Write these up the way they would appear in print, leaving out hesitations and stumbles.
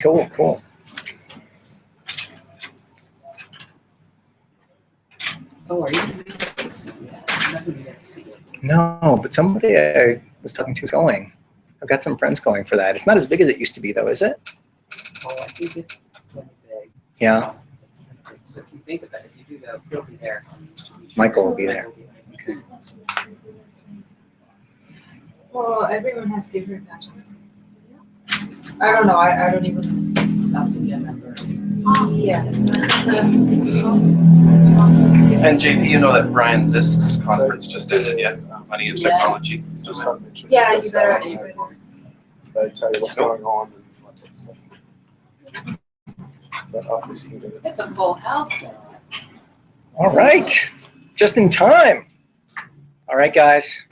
Cool, cool. Oh, are you able to see it? No, but somebody I was talking to is going. I've got some friends going for that. It's not as big as it used to be, though, is it? Oh, I think it's really big. Yeah. So if you think about it, if you do that, he'll be there. Michael will be there. Okay. Well, everyone has different passwords. I don't know. I don't even Have to be a member. Yeah. And JP, you know that Brian Zisk's conference just ended yet? Money and Technology. Yes. Yeah, you better. They tell you what's going on and what type of stuff. It's a full house now. All right. Just in time. All right, guys.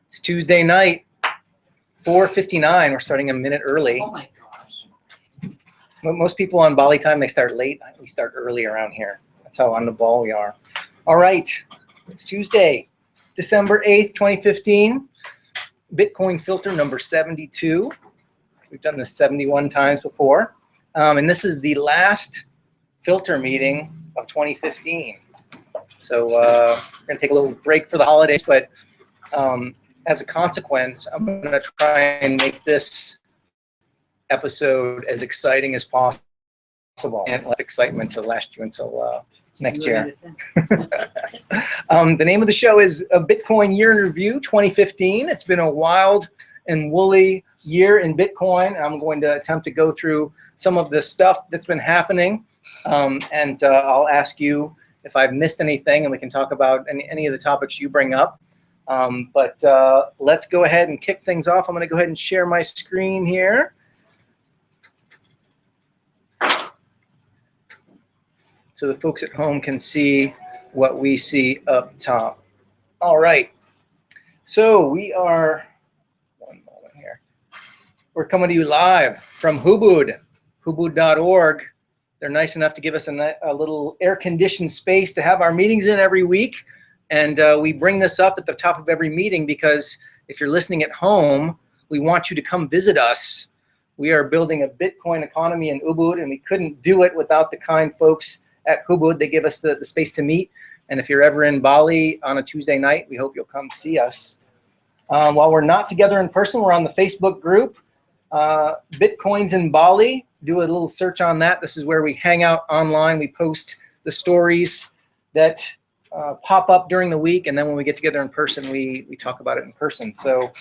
It's Tuesday night, 4:59. We're starting a minute early. Oh my gosh. Most people on Bali time, they start late. We start early around here. That's how on the ball we are. All right. It's Tuesday, December 8th, 2015. Bitcoin filter number 72. We've done this 71 times before. And this is the last filter meeting of 2015. So we're going to take a little break for the holidays, but as a consequence, I'm going to try and make this episode as exciting as possible. And let excitement to last you until next year. The name of the show is a Bitcoin Year in Review 2015. It's been a wild and woolly year in Bitcoin. I'm going to attempt to go through some of the stuff that's been happening. And I'll ask you if I've missed anything, and we can talk about any of the topics you bring up. But let's go ahead and kick things off. I'm going to go ahead and share my screen here. So the folks at home can see what we see up top. All right. So we are, one moment here. We're coming to you live from Hubud, hubud.org. They're nice enough to give us a little air-conditioned space to have our meetings in every week. And we bring this up at the top of every meeting because if you're listening at home, we want you to come visit us. We are building a Bitcoin economy in Ubud, and we couldn't do it without the kind folks at Hubud. They give us the space to meet. And if you're ever in Bali on a Tuesday night, we hope you'll come see us. While we're not together in person, we're on the Facebook group, Bitcoins in Bali. Do a little search on that. This is where we hang out online. We post the stories that pop up during the week, and then when we get together in person, we talk about it in person. So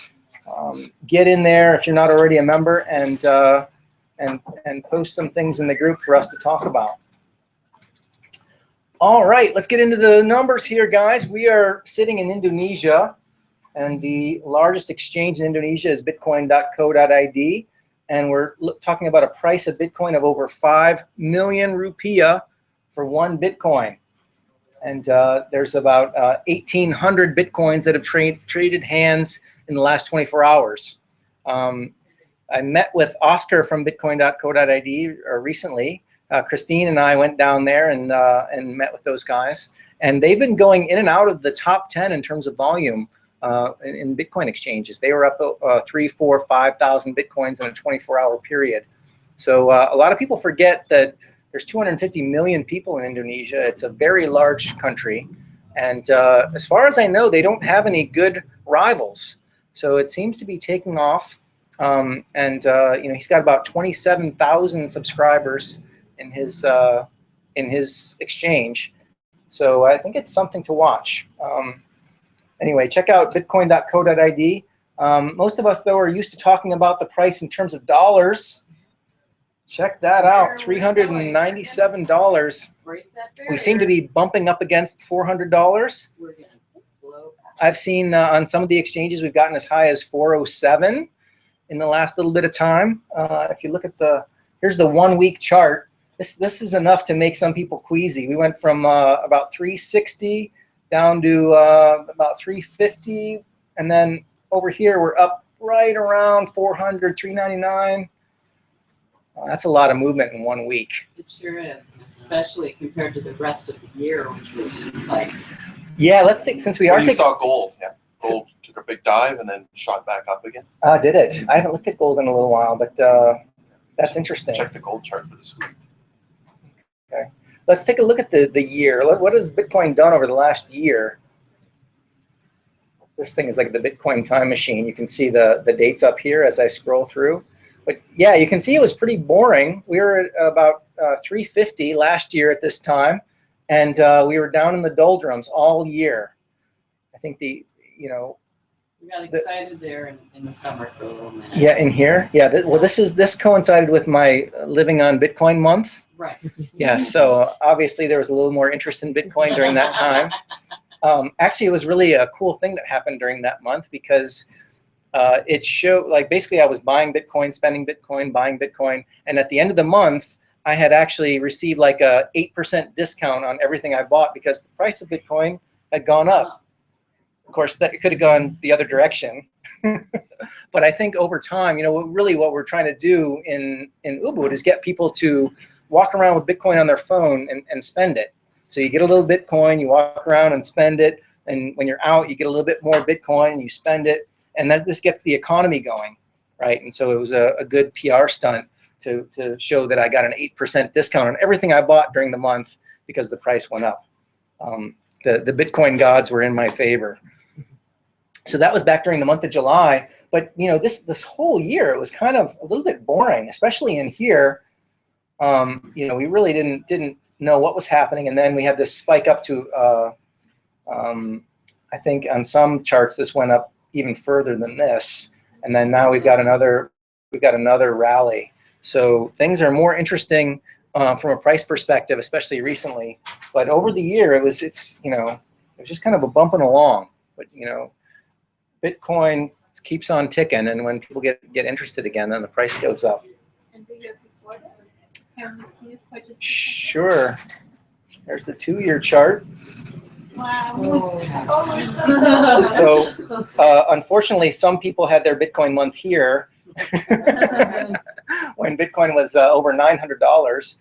get in there if you're not already a member, and post some things in the group for us to talk about. All right, let's get into the numbers here, guys. We are sitting in Indonesia, and the largest exchange in Indonesia is bitcoin.co.id, and we're talking about a price of Bitcoin of over 5 million rupiah for one Bitcoin. And there's about 1,800 Bitcoins that have traded hands in the last 24 hours. I met with Oscar from bitcoin.co.id recently. Christine and I went down there and met with those guys. And they've been going in and out of the top 10 in terms of volume in Bitcoin exchanges. They were up 3,000, 4,000, 5,000 Bitcoins in a 24-hour period. So a lot of people forget that there's 250 million people in Indonesia. It's a very large country. And as far as I know, they don't have any good rivals. So it seems to be taking off. You know, he's got about 27,000 subscribers in his exchange. So I think it's something to watch. Anyway, check out bitcoin.co.id. Most of us, though, are used to talking about the price in terms of dollars. Check that out, $397. We seem to be bumping up against $400. I've seen on some of the exchanges we've gotten as high as 407 in the last little bit of time. If you look at here's the 1 week chart. This is enough to make some people queasy. We went from about 360 down to about 350, and then over here we're up right around 400, 399. That's a lot of movement in 1 week. It sure is, especially compared to the rest of the year, which was like. Yeah, let's take, since we are You taking. saw gold, yeah. Gold took a big dive and then shot back up again. Did it? I haven't looked at gold in a little while, but That's interesting. Check the gold chart for this week. Okay. Let's take a look at the year. What has Bitcoin done over the last year? This thing is like the Bitcoin time machine. You can see the dates up here as I scroll through. But yeah, you can see it was pretty boring. We were at about 350 last year at this time, and we were down in the doldrums all year. I think we got excited there in the summer for a little minute. Yeah, in here. Yeah. Well, this coincided with my living on Bitcoin month. Right. Yeah. So obviously there was a little more interest in Bitcoin during that time. Actually, it was really a cool thing that happened during that month because it showed, like, basically I was buying Bitcoin, spending Bitcoin, buying Bitcoin, and at the end of the month, I had actually received like a 8% discount on everything I bought because the price of Bitcoin had gone up. Of course, that could have gone the other direction. But I think over time, really what we're trying to do in Ubud is get people to walk around with Bitcoin on their phone and spend it. So you get a little Bitcoin, you walk around and spend it, and when you're out, you get a little bit more Bitcoin, and you spend it, and this gets the economy going, right? And so it was a good PR stunt to show that I got an 8% discount on everything I bought during the month because the price went up. The Bitcoin gods were in my favor. So that was back during the month of July. But this whole year it was kind of a little bit boring, especially in here. We really didn't know what was happening, and then we had this spike up to I think on some charts this went up even further than this, and then now we've got another rally. So things are more interesting from a price perspective, especially recently. But over the year, it was just kind of a bumping along. But Bitcoin keeps on ticking, and when people get interested again, then the price goes up. And the year before this, can we see it for just a second? Sure. There's the 2-year chart. Wow. Oh. So unfortunately, some people had their Bitcoin month here when Bitcoin was over $900.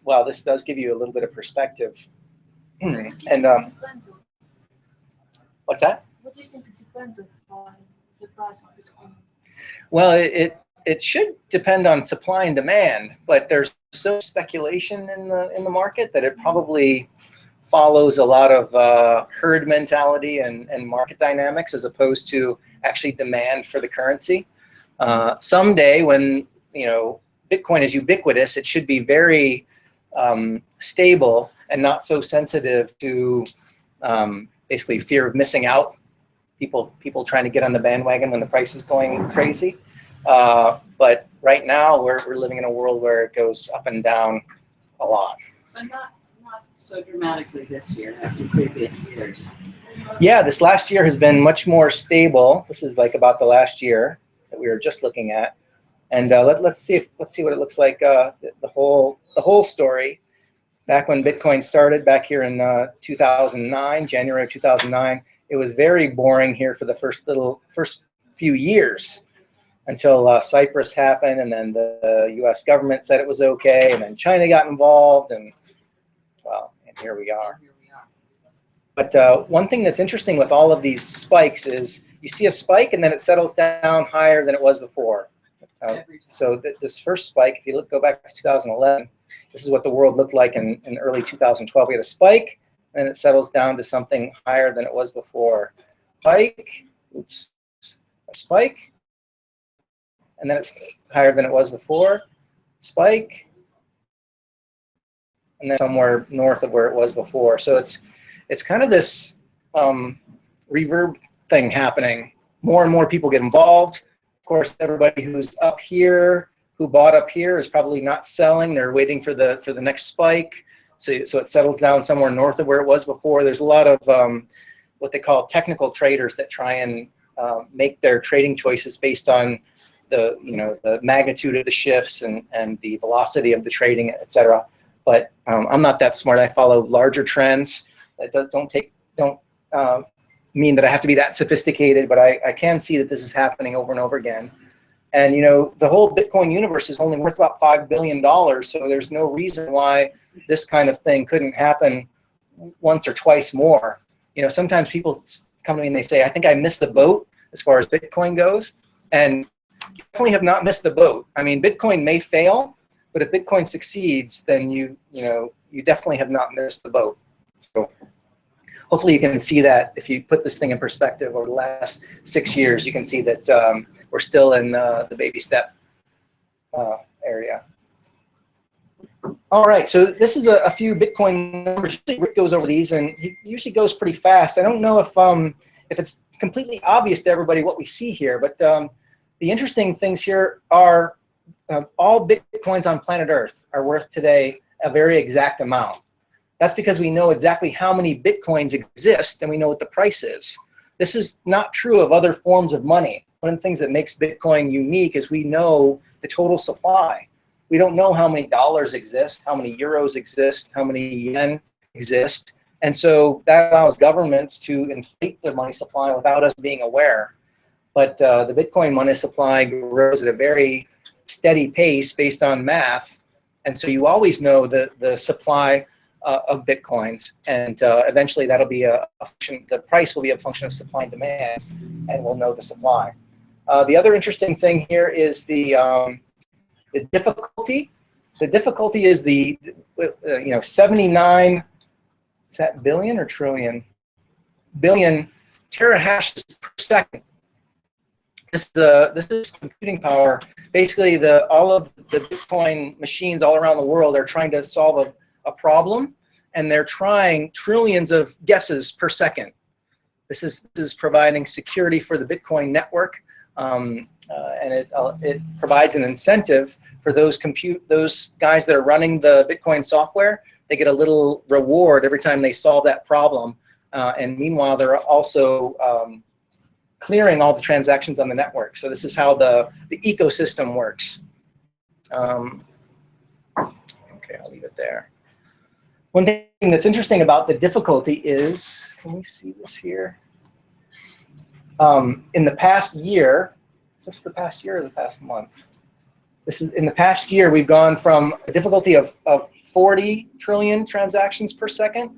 Well, this does give you a little bit of perspective. And what's that? What do you think it depends on the price of Bitcoin? Well, it should depend on supply and demand, but there's so speculation in the market that it probably follows a lot of herd mentality and market dynamics as opposed to actually demand for the currency. Someday when Bitcoin is ubiquitous, it should be very stable and not so sensitive to basically fear of missing out. People trying to get on the bandwagon when the price is going crazy. But right now we're living in a world where it goes up and down a lot. But not so dramatically this year as in previous years. Yeah, this last year has been much more stable. This is like about the last year that we were just looking at, and let's see what it looks like. The whole story. Back when Bitcoin started, back here in 2009, January of 2009, it was very boring here for the first few years until Cyprus happened, and then the U.S. government said it was okay, and then China got involved, and well, and here we are. But one thing that's interesting with all of these spikes is you see a spike and then it settles down higher than it was before. So this first spike, if you go back to 2011, this is what the world looked like in early 2012. We had a spike, and it settles down to something higher than it was before. Spike, oops, a spike, and then it's higher than it was before. Spike, and then somewhere north of where it was before. So it's kind of this reverb thing happening. More and more people get involved. Of course, everybody who's up here, who bought up here, is probably not selling. They're waiting for the next spike. So it settles down somewhere north of where it was before. There's a lot of what they call technical traders that try and make their trading choices based on the magnitude of the shifts and the velocity of the trading, etc. But I'm not that smart. I follow larger trends that don't mean that I have to be that sophisticated, but I can see that this is happening over and over again. And the whole Bitcoin universe is only worth about $5 billion, so there's no reason why this kind of thing couldn't happen once or twice more. Sometimes people come to me and they say, I think I missed the boat as far as Bitcoin goes. And you definitely have not missed the boat. I mean, Bitcoin may fail, but if Bitcoin succeeds, then you definitely have not missed the boat. So hopefully you can see that if you put this thing in perspective over the last 6 years, you can see that we're still in the baby step area. All right, so this is a few Bitcoin numbers. Rick goes over these, and he usually goes pretty fast. I don't know if it's completely obvious to everybody what we see here, but the interesting things here are all Bitcoins on planet Earth are worth today a very exact amount. That's because we know exactly how many Bitcoins exist, and we know what the price is. This is not true of other forms of money. One of the things that makes Bitcoin unique is we know the total supply. We don't know how many dollars exist, how many euros exist, how many yen exist. And so that allows governments to inflate the money supply without us being aware. But the Bitcoin money supply grows at a very steady pace based on math. And so you always know the supply of Bitcoins. And eventually that'll be a function, the price will be a function of supply and demand, and we'll know the supply. The other interesting thing here is the difficulty. The difficulty is 79, is that billion or trillion? Billion terahashes per second. This is computing power. Basically, all of the Bitcoin machines all around the world are trying to solve a problem, and they're trying trillions of guesses per second. This is providing security for the Bitcoin network. And it provides an incentive for those guys that are running the Bitcoin software. They get a little reward every time they solve that problem. And meanwhile, they're also clearing all the transactions on the network. So this is how the ecosystem works. Okay, I'll leave it there. One thing that's interesting about the difficulty is, can we see this here? In the past year, is this the past year or the past month? This is in the past year, we've gone from a difficulty of 40 trillion transactions per second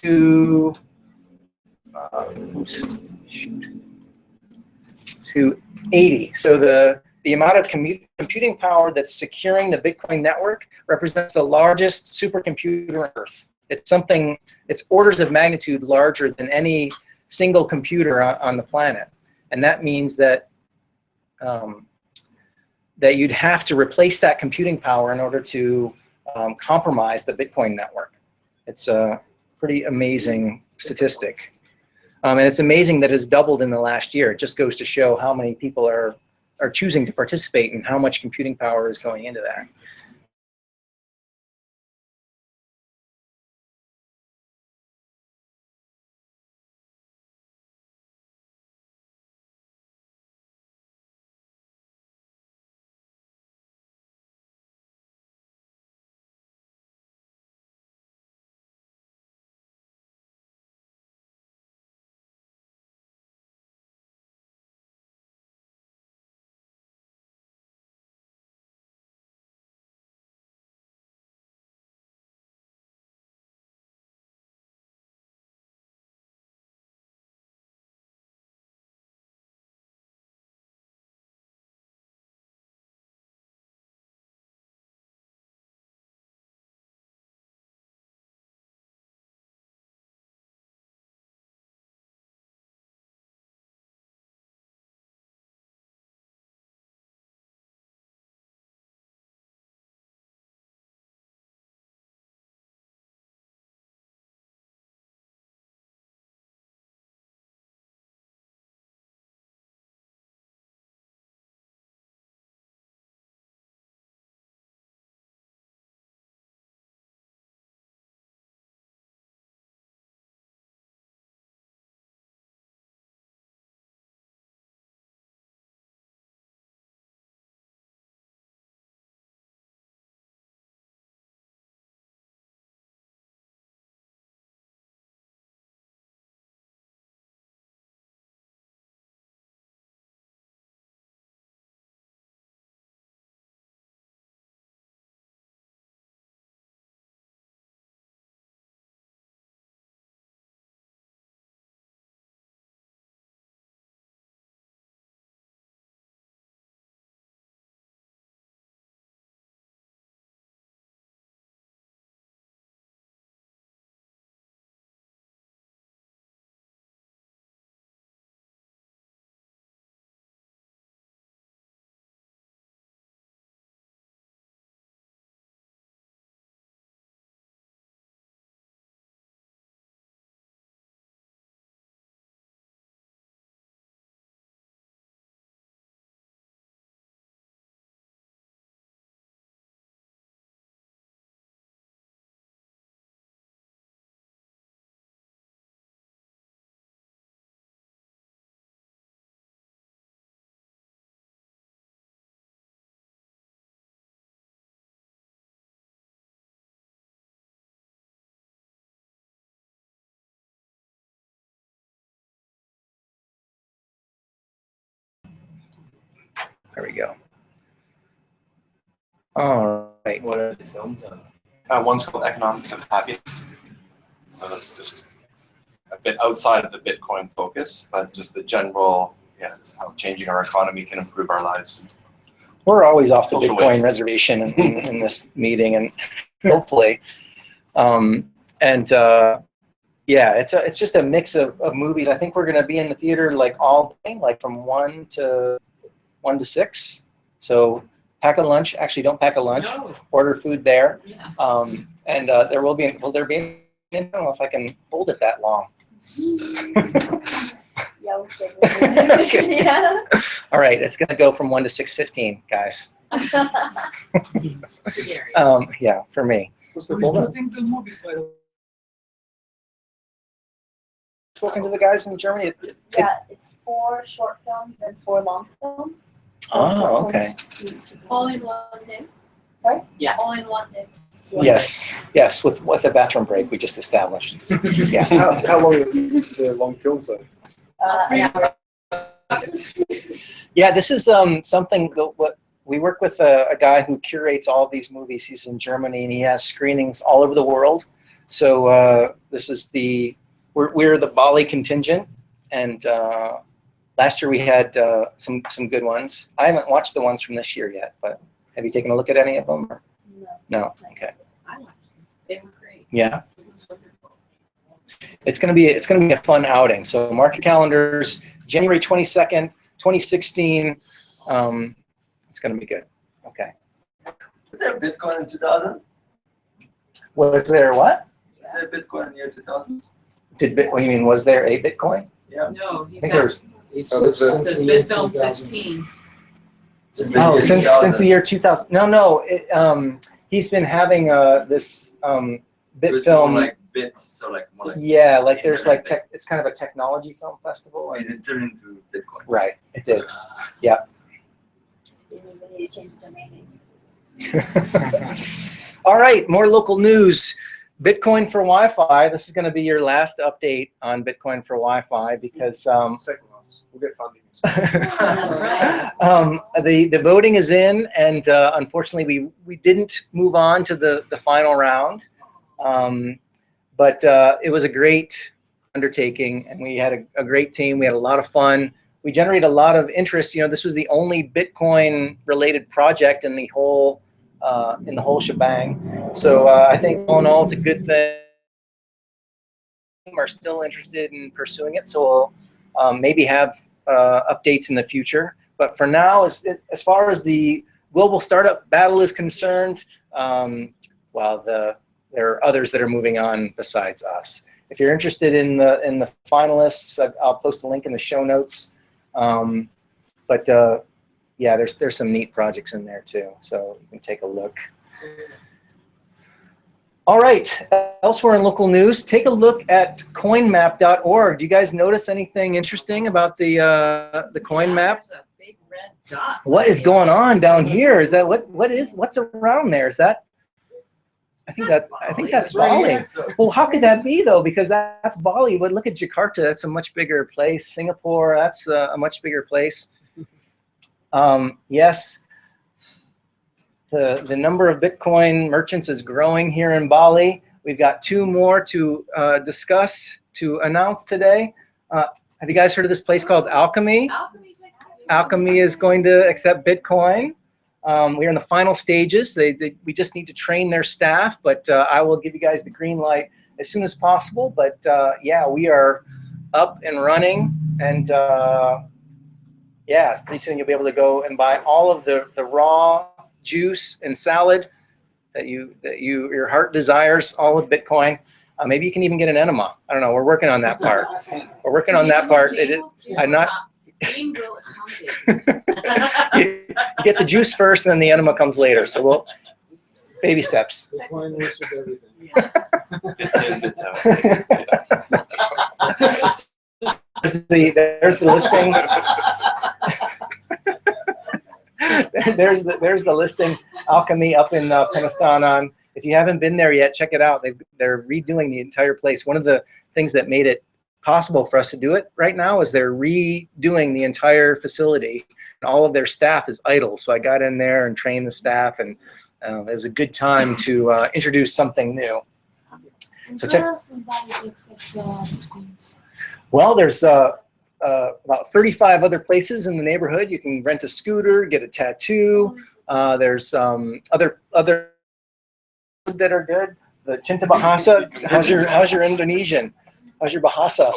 to 80. So the amount of computing power that's securing the Bitcoin network represents the largest supercomputer on Earth. It's orders of magnitude larger than any single computer on the planet. And that means that that you'd have to replace that computing power in order to compromise the Bitcoin network. It's a pretty amazing statistic. And it's amazing that it's doubled in the last year. It just goes to show how many people are choosing to participate and how much computing power is going into that. There we go. All right. What are the films on? One's called Economics of Happiness. So it's just a bit outside of the Bitcoin focus, but just the general, just how changing our economy can improve our lives. We're always off the Social Bitcoin waste. reservation in this meeting, and hopefully, yeah, it's just a mix of movies. I think we're going to be in the theater like all day, like from 1 to 6. So pack a lunch. Actually, don't pack a lunch. No. Order food there. Yeah. And will there be? I don't know if I can hold it that long. Yeah, we'll stay Okay. Yeah. All right, it's going to go from 1 to 6:15, guys. Scary. Yeah, for me. What's the Who's format? shooting the movies, by the way? Spoken to the guys in Germany. Yeah, it's 4 short films and 4 long films. Oh, okay. All in one day? Sorry? Yeah. All in one day. Yes, with a bathroom break we just established. Yeah. How long are the long films though? An hour. Yeah, this is something what we work with a guy who curates all of these movies. He's in Germany and he has screenings all over the world. So this is we're the Bali contingent, and last year we had some good ones. I haven't watched the ones from this year yet, but have you taken a look at any of them? Or? No. Okay. I liked them. They were great. Yeah. It was wonderful. It's gonna be a fun outing. So mark your calendars. January 22nd, 2016. It's gonna be good. Okay. Is there Bitcoin in 2000? Was there what? Is there Bitcoin in the year 2000? What do you mean? Was there a Bitcoin? Yeah. No, I he's think there was. It Oh, says Bitfilm 15. Just Oh, the year since 2000. the year 2000. No. He's been having this It was more Bitfilm. like bits, so like more like. Yeah, like there's like internet-based. it's kind of a technology film festival. And it turned into Bitcoin. Right, it did. You need to change the domain name. All right, more local news. Bitcoin for Wi-Fi. This is going to be your last update on Bitcoin for Wi-Fi because Second last. We'll get funding. That's right. the voting is in, and unfortunately we didn't move on to the final round. But it was a great undertaking, and we had a great team. We had a lot of fun. We generated a lot of interest. You know, this was the only Bitcoin-related project in the whole shebang. So I think all in all, it's a good thing. Are still interested in pursuing it, so we'll maybe have updates in the future. But for now, as far as the global startup battle is concerned, there are others that are moving on besides us. If you're interested in the finalists, I'll post a link in the show notes. Yeah, there's some neat projects in there too, so you can take a look. All right, elsewhere in local news, take a look at coinmap.org. Do you guys notice anything interesting about the coin map? There's a big red dot. What is going on down here? Is that what's around there? Is that? I think that's Bali. Well, how could that be though? Because that's Bali. But look at Jakarta. That's a much bigger place. Singapore. That's a much bigger place. Yes. The number of Bitcoin merchants is growing here in Bali. We've got 2 more to announce today. Have you guys heard of this place called Alchemy? Alchemy is going to accept Bitcoin. We're in the final stages. We just need to train their staff, but I will give you guys the green light as soon as possible. But yeah, we are up and running, and yeah, pretty soon you'll be able to go and buy all of the raw juice and salad that your heart desires, all with Bitcoin. Maybe you can even get an enema. I don't know. We're working on that part. We're working on that part. I'm not. Jane will accommodate. You get the juice first, and then the enema comes later. So we'll baby steps. Bitcoin works with everything. Bits in, bits out. There's the listing. There's the listing. Alchemy up in Penistan. If you haven't been there yet, check it out. They're redoing the entire place. One of the things that made it possible for us to do it right now is they're redoing the entire facility. all of their staff is idle. So I got in there and trained the staff, and it was a good time to introduce something new. So check. Well, there's about 35 other places in the neighborhood. You can rent a scooter, get a tattoo. There's other that are good. The Cinta Bahasa. How's your Indonesian? How's your Bahasa?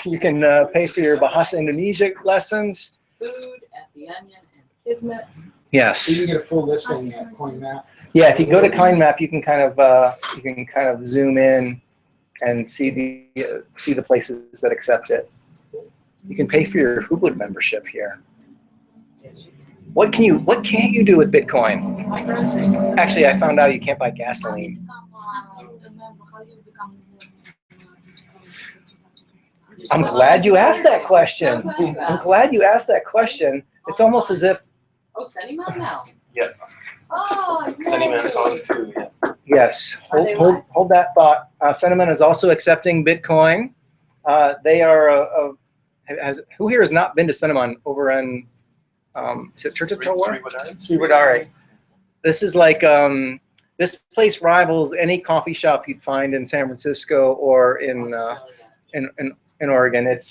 You can pay for your Bahasa Indonesia lessons. Food at the Onion and Kismet. Yes. So you can get a full listing at CoinMap. Yeah, if you go to KindMap, you can kind of zoom in and see the places that accept it. You can pay for your Hubud membership here. What can't you do with Bitcoin? My groceries. Actually, I found out you can't buy gasoline. I'm glad you asked that question. I'm glad you asked that question. It's almost as if. Oh, Sentiment now. Yeah. Oh, Sentiment is on too. Yeah. Yes. Are they Hold that thought. Sentiment is also accepting Bitcoin. They are who here has not been to Sentiment over in is it Tirtitawar? Sriwadari. This is like this place rivals any coffee shop you'd find in San Francisco or in Oregon. It's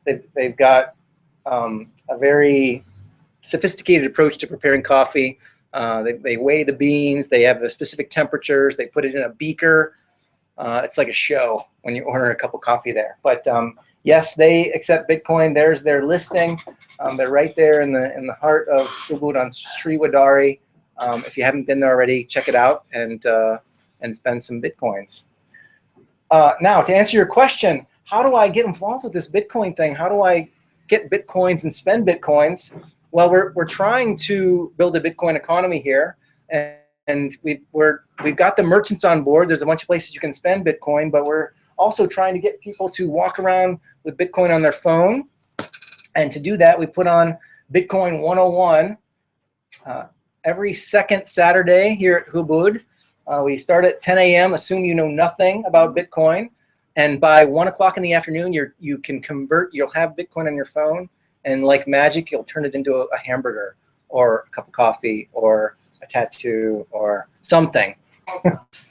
they've got a very sophisticated approach to preparing coffee. They weigh the beans. They have the specific temperatures. They put it in a beaker. It's like a show when you order a cup of coffee there. But yes, they accept Bitcoin. There's their listing. They're right there in the heart of Ubud on Sriwadari. If you haven't been there already, check it out and spend some Bitcoins. Now, to answer your question, how do I get involved with this Bitcoin thing? How do I get Bitcoins and spend Bitcoins? Well, we're trying to build a Bitcoin economy here, and we've got the merchants on board. There's a bunch of places you can spend Bitcoin, but we're also trying to get people to walk around with Bitcoin on their phone. And to do that, we put on Bitcoin 101 every second Saturday here at Hubud. We start at 10 a.m. Assume you know nothing about Bitcoin, and by 1 o'clock in the afternoon, you can convert. You'll have Bitcoin on your phone, and like magic, you'll turn it into a hamburger or a cup of coffee or a tattoo or something.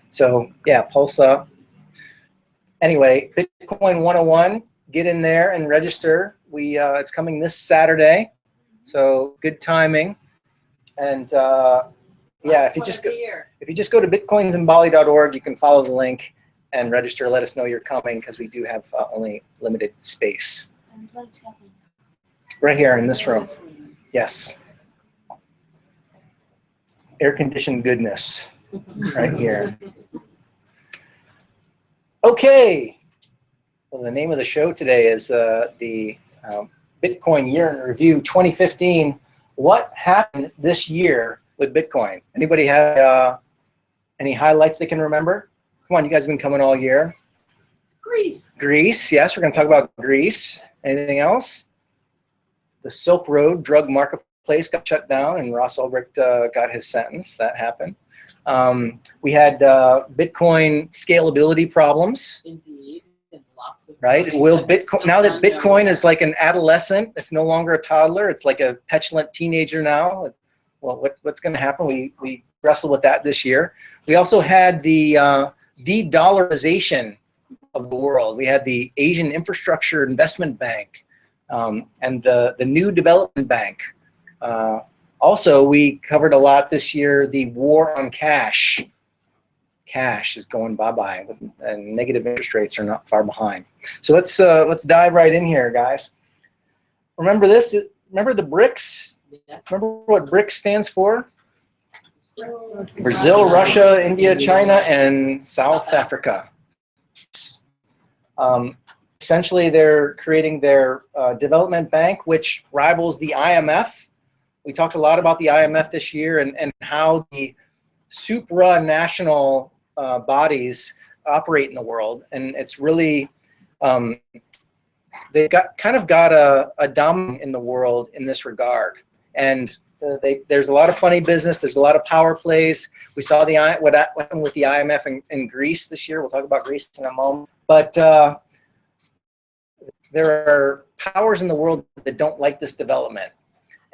So yeah, Pulsa. Anyway, Bitcoin 101. Get in there and register. It's coming this Saturday, so good timing. And yeah, if you just go to bitcoinsinbali.org, you can follow the link and register. Let us know you're coming because we do have only limited space. Right here in this room. Yes. Air-conditioned goodness right here. Okay. Well, the name of the show today is the Bitcoin Year in Review 2015. What happened this year with Bitcoin? Anybody have any highlights they can remember? Come on, you guys have been coming all year. Greece. Greece, yes, we're going to talk about Greece. Anything else? The Silk Road drug marketplace got shut down, and Ross Ulbricht got his sentence. That happened. We had Bitcoin scalability problems. Indeed. Lots of right? Will Bitcoin, now that Bitcoin is like an adolescent, it's no longer a toddler, it's like a petulant teenager now. Well, what's going to happen? We wrestled with that this year. We also had the de-dollarization of the world. We had the Asian Infrastructure Investment Bank and the New Development Bank. Also, we covered a lot this year, the war on cash. Cash is going bye-bye, and negative interest rates are not far behind. So let's dive right in here, guys. Remember this? Remember the BRICS? Yes. Remember what BRICS stands for? Brazil, Russia, India, China, and South Africa. Essentially, they're creating their development bank, which rivals the IMF. We talked a lot about the IMF this year and how the supranational bodies operate in the world, and it's really they've got a dominant in the world in this regard, and there's a lot of funny business. There's a lot of power plays. We saw what happened with the IMF in Greece this year. We'll talk about Greece in a moment, but there are powers in the world that don't like this development,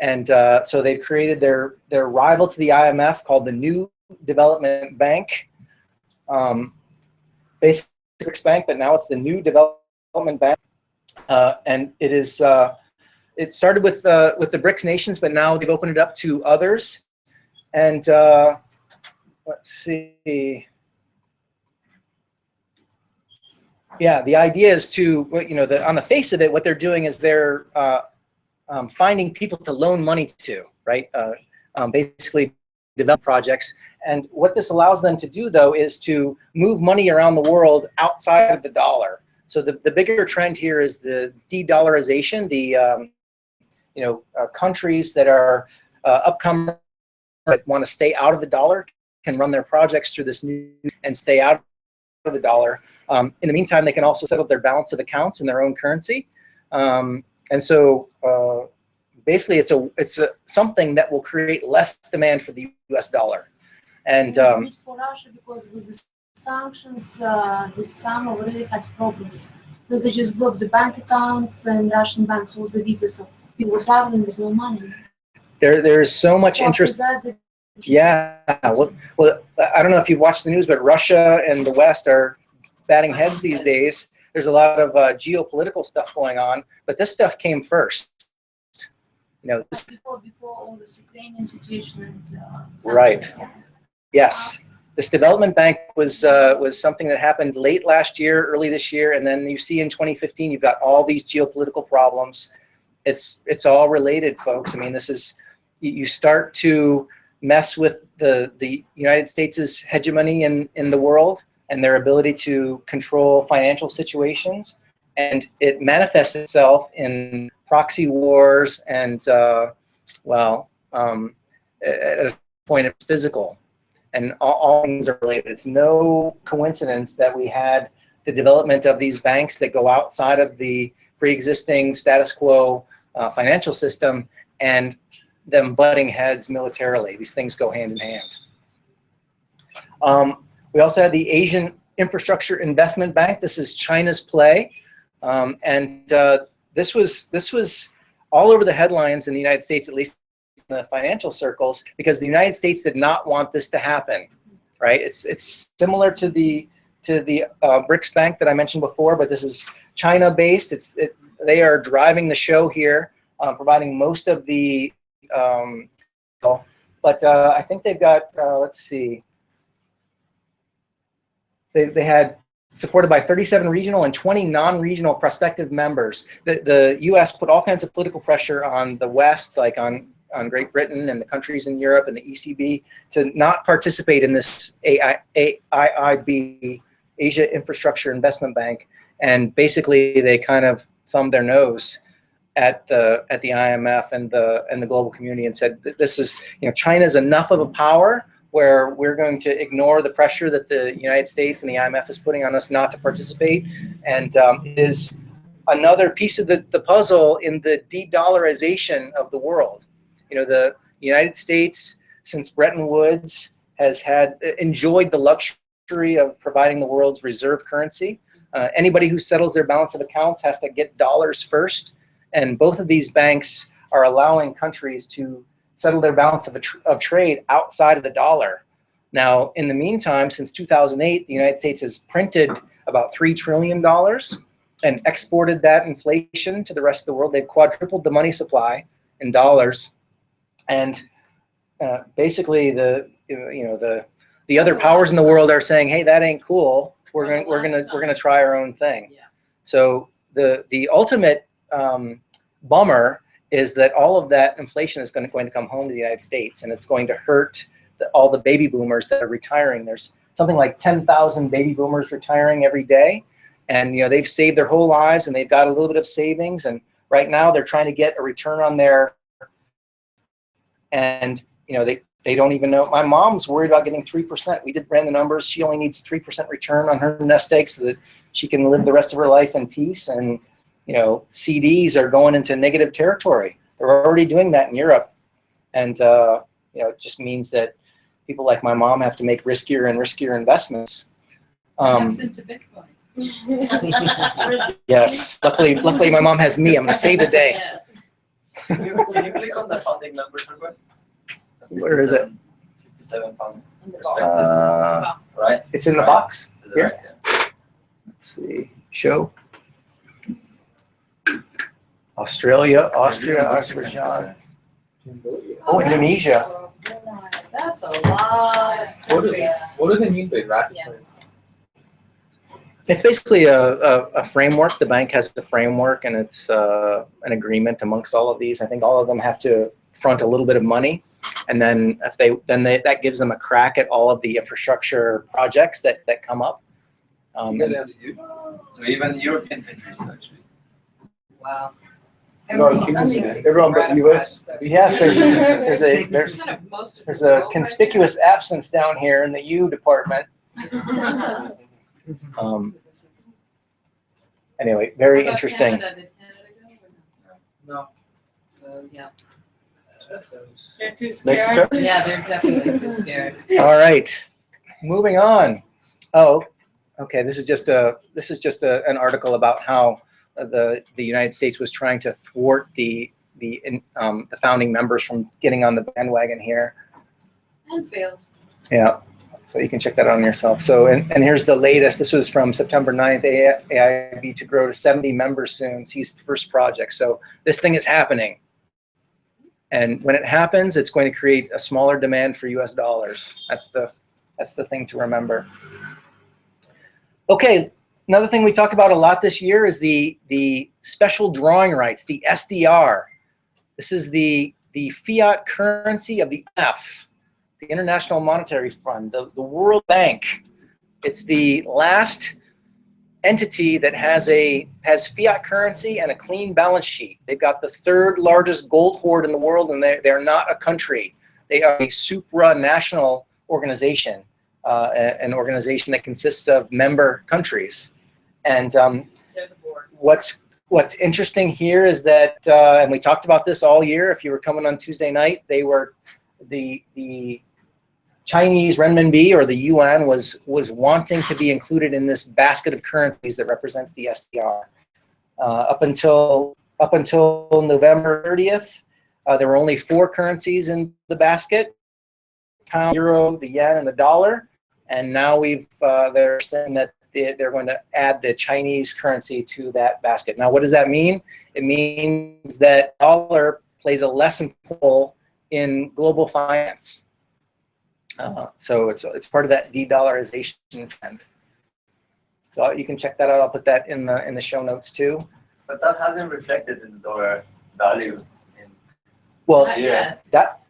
And so they've created their rival to the IMF called the New Development Bank. Basically, Bank, but now it's the New Development Bank. And it is it started with the BRICS nations, but now they've opened it up to others. And let's see. Yeah, the idea is to, you know, on the face of it, what they're doing is they're finding people to loan money to, right? Basically develop projects. And what this allows them to do, though, is to move money around the world outside of the dollar. So the bigger trend here is the de-dollarization. The countries that are upcoming that want to stay out of the dollar can run their projects through this new and stay out of the dollar. In the meantime, they can also settle their balance of accounts in their own currency. And so basically, it's something that will create less demand for the U.S. dollar. And it's for Russia because with the sanctions, this summer we really had problems because they just blocked the bank accounts and Russian banks all the visas, so people were traveling with no money. There's so much interest. Yeah, well, I don't know if you've watched the news, but Russia and the West are batting heads these days. There's a lot of geopolitical stuff going on, but this stuff came first. You know, before all this Ukrainian situation and sanctions, right? Yeah. Yes, this development bank was something that happened late last year, early this year, and then you see in 2015 you've got all these geopolitical problems. It's all related, folks. I mean, this is, you start to mess with the United States' hegemony in the world and their ability to control financial situations, and it manifests itself in proxy wars and at a point it's physical, and all things are related. It's no coincidence that we had the development of these banks that go outside of the pre-existing status quo financial system and them butting heads militarily. These things go hand in hand. We also had the Asian Infrastructure Investment Bank. This is China's play, and this was all over the headlines in the United States, at least in the financial circles, because the United States did not want this to happen. Right? It's similar to the BRICS Bank that I mentioned before, but this is China-based. They are driving the show here, providing most of the. But I think they've got. Let's see. They had supported by 37 regional and 20 non-regional prospective members. The U.S. put all kinds of political pressure on the West, like on Great Britain and the countries in Europe and the ECB, to not participate in this AIIB, Asia Infrastructure Investment Bank. And basically, they kind of thumbed their nose at the IMF and the global community and said that this is, China is enough of a power where we're going to ignore the pressure that the United States and the IMF is putting on us not to participate. And it is another piece of the puzzle in the de-dollarization of the world. The United States, since Bretton Woods, has enjoyed the luxury of providing the world's reserve currency. Anybody who settles their balance of accounts has to get dollars first. And both of these banks are allowing countries to settle their balance of trade outside of the dollar. Now, in the meantime, since 2008, the United States has printed about $3 trillion and exported that inflation to the rest of the world. They've quadrupled the money supply in dollars. And basically, the other powers in the world are saying, "Hey, that ain't cool. We're gonna try our own thing." Yeah. So the ultimate bummer is that all of that inflation is going to come home to the United States, and it's going to hurt all the baby boomers that are retiring. There's something like 10,000 baby boomers retiring every day, and they've saved their whole lives and they've got a little bit of savings, and right now they're trying to get a return on their, and they don't even know. My mom's worried about getting 3%. We ran the numbers. She only needs 3% return on her nest egg so that she can live the rest of her life in peace. And CDs are going into negative territory. They're already doing that in Europe. And, it just means that people like my mom have to make riskier and riskier investments. Comes into Bitcoin. Yes, luckily my mom has me. I'm going to save the day. Can you click on the founding members real quick? Where is it? 57 founding. In the Right? It's in the Right. box. To the Here? right, yeah. Let's see. Show. Australia, Austria, Azerbaijan. Oh, Indonesia. That's a lot of countries. What do they mean by rapid Yeah. fire? It's basically a framework. The bank has a framework, and it's an agreement amongst all of these. I think all of them have to front a little bit of money, and then if that gives them a crack at all of the infrastructure projects that come up. You go down to you? So even European countries actually. Wow. No, everyone but the US. Yes, there's a Most of there's the a world conspicuous absence down here in the U department. right now. Anyway, very What about interesting. Canada? Did Canada go or no? No. So, yeah. They're too Mexico? scared. Yeah, they're definitely too scared. All right, moving on. Oh, okay. This is just an article about how the United States was trying to thwart the founding members from getting on the bandwagon here. And failed. Yeah, so you can check that out on yourself. So, and here's the latest. This was from September 9th, AIB to grow to 70 members soon. Sees first project. So this thing is happening. And when it happens, it's going to create a smaller demand for US dollars. That's the thing to remember. Okay, another thing we talked about a lot this year is the special drawing rights, the SDR. This is the fiat currency of the IMF, the International Monetary Fund, the World Bank. It's the last entity that has fiat currency and a clean balance sheet. They've got the third largest gold hoard in the world, and they're not a country. They are a supranational organization, an organization that consists of member countries. And They're the board. what's interesting here is that, and we talked about this all year. If you were coming on Tuesday night, they were the Chinese renminbi, or the yuan, was wanting to be included in this basket of currencies that represents the SDR. Up until November 30th, there were only 4 currencies in the basket: pound, euro, the yen, and the dollar. And now they're saying that they're going to add the Chinese currency to that basket. Now, what does that mean? It means that dollar plays a less important role in global finance. So it's part of that de-dollarization trend. So you can check that out. I'll put that in the show notes too. But that hasn't reflected in the dollar value. Well, Yeah.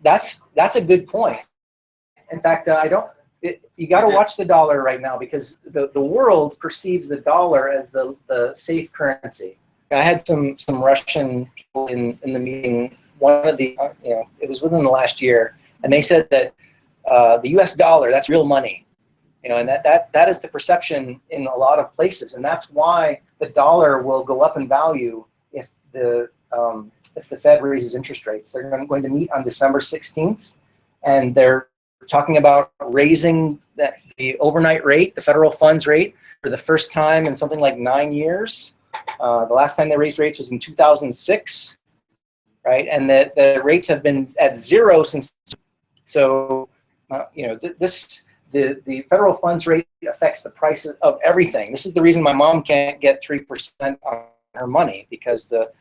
that's a good point. In fact, you got to watch the dollar right now, because the world perceives the dollar as the safe currency. I had some Russian people in the meeting. One of the it was within the last year, and they said that the U.S. dollar, that's real money, and that is the perception in a lot of places, and that's why the dollar will go up in value if the Fed raises interest rates. They're going to meet on December 16th, and they're talking about raising the overnight rate, the federal funds rate, for the first time in something like 9 years. The last time they raised rates was in 2006, right? And the rates have been at 0 since. So, the federal funds rate affects the price of everything. This is the reason my mom can't get 3% on her money, because the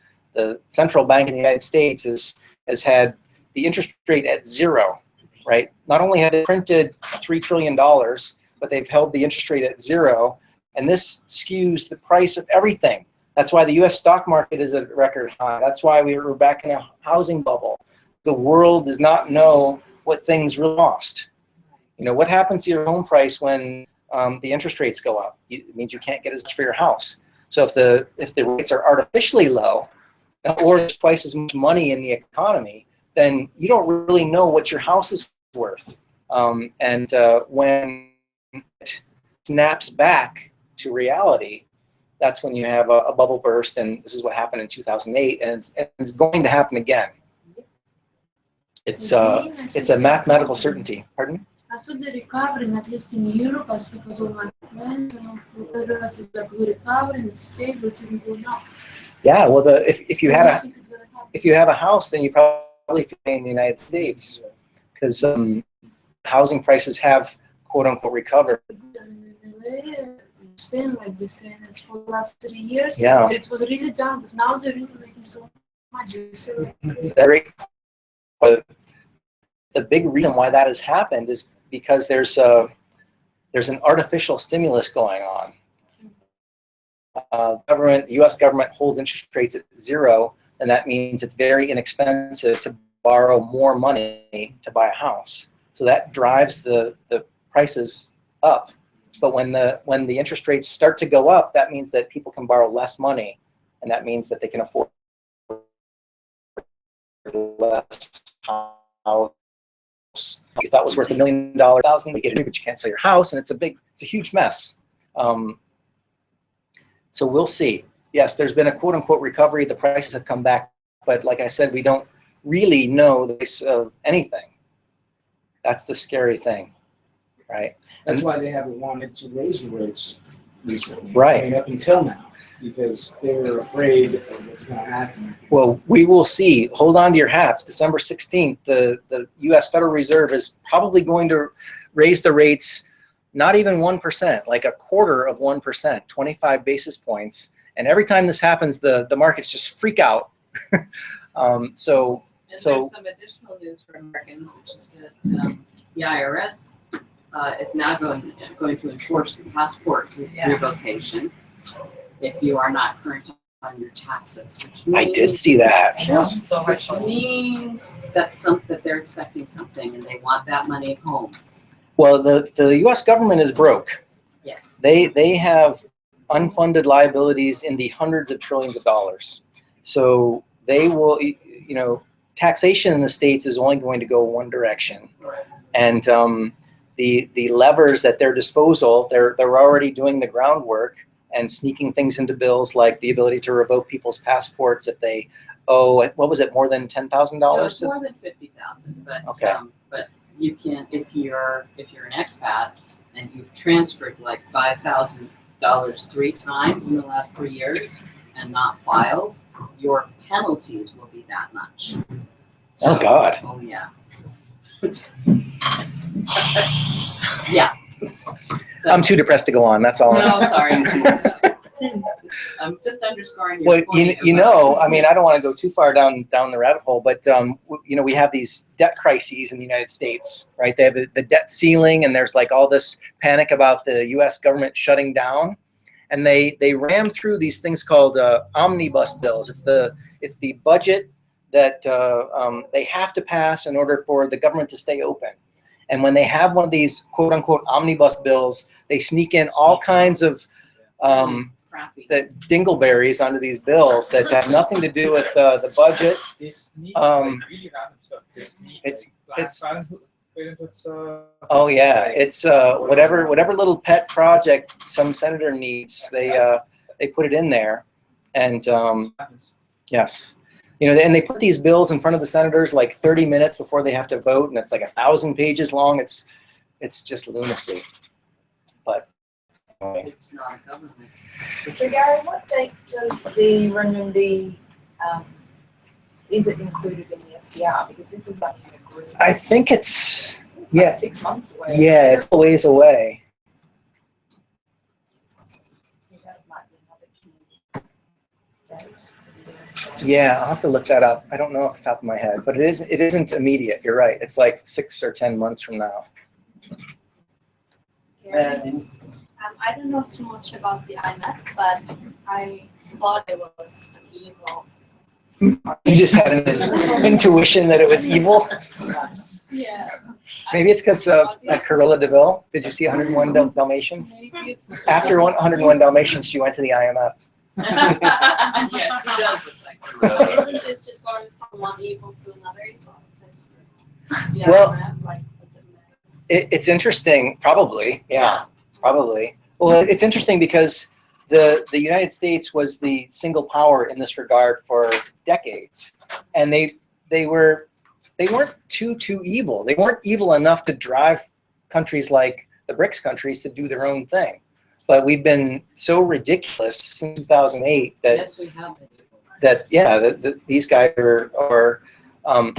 central bank in the United States has had the interest rate at 0. Right? Not only have they printed $3 trillion, but they've held the interest rate at 0, and this skews the price of everything. That's why the U.S. stock market is at a record high. That's why we were back in a housing bubble. The world does not know what things really cost. What happens to your home price when the interest rates go up? It means you can't get as much for your house. So if the rates are artificially low, or there's twice as much money in the economy, then you don't really know what your house is worth. When it snaps back to reality, that's when you have a bubble burst, and this is what happened in 2008, and it's going to happen again. It's a mathematical certainty. Pardon? I saw the recovery, at least in Europe, I speak with all my friends, and I realized that we're recovering, it's stable, it's even going up. Yeah, well, if you had if you have a house, then you probably stay in the United States because housing prices have quote unquote recovered. Same like this, and it's for the last 3 years. Yeah. It was really down, but now they're really making so much. So, But the big reason why that has happened is because there's an artificial stimulus going on. The U.S. government holds interest rates at 0, and that means it's very inexpensive to borrow more money to buy a house. So that drives the prices up. But when the interest rates start to go up, that means that people can borrow less money, and that means that they can afford less house. You thought was worth $1 million, $1,000, you get it, but you can't sell your house, and it's a huge mess. So we'll see. Yes, there's been a quote unquote recovery. The prices have come back, but like I said, we don't really know this of anything. That's the scary thing, right? That's why they haven't wanted to raise the rates recently. Right. I mean, up until now, because they were afraid of what's going to happen. Well, we will see. Hold on to your hats. December 16th, the U.S. Federal Reserve is probably going to raise the rates not even 1%, like 1/4%, 25 basis points. And every time this happens, the markets just freak out. And there's some additional news for Americans, which is that the IRS is now going to enforce the passport revocation if you are not current on your taxes. Which means, I did see that. Which means that they're expecting something and they want that money at home. Well, the U.S. government is broke. Yes. They have unfunded liabilities in the hundreds of trillions of dollars. So they will, taxation in the States is only going to go one direction. Right. And the levers at their disposal, they're already doing the groundwork and sneaking things into bills like the ability to revoke people's passports if they owe, what was it, more than $10,000? No, it's more than 50,000, but okay. But you can, if you're an expat and you've transferred like $5,000 3 times in the last 3 years and not filed, your penalties will be that much. Oh God. Oh yeah. Yeah. So, I'm too depressed to go on. That's all. no, sorry. I'm just underscoring your Well, point. I mean, I don't want to go too far down the rabbit hole, but we have these debt crises in the United States, right? They have the debt ceiling, and there's like all this panic about the U.S. government shutting down, and they ram through these things called omnibus bills. It's the budget that they have to pass in order for the government to stay open. And when they have one of these quote unquote omnibus bills, they sneak in all kinds of the dingleberries onto these bills that have nothing to do with the budget. Oh yeah, it's whatever little pet project some senator needs, they put it in there, and yes, and they put these bills in front of the senators like 30 minutes before they have to vote, and it's like 1,000 pages long. It's just lunacy, but. It's not a government. So Gary, what date does the renminbi, is it included in the SDR? Because this is only an agreement. I think it's like 6 months away. Yeah, it's a ways away. So that might be another key date. Yeah, I'll have to look that up. I don't know off the top of my head, but it isn't immediate. You're right. It's like 6 or 10 months from now. I don't know too much about the IMF, but I thought it was an evil. You just had an intuition that it was evil? Yeah. Maybe it's because of Cruella de Vil. Did you see 101 Dalmatians? After 101 Dalmatians, she went to the IMF. Yes, she does look like Cruella. Isn't this just going from one evil to another evil? Well, IMF, like, it's interesting, probably, yeah. Probably. Well, it's interesting because the United States was the single power in this regard for decades, and they weren't too evil. They weren't evil enough to drive countries like the BRICS countries to do their own thing. But we've been so ridiculous since 2008 that yes, we have been. these guys are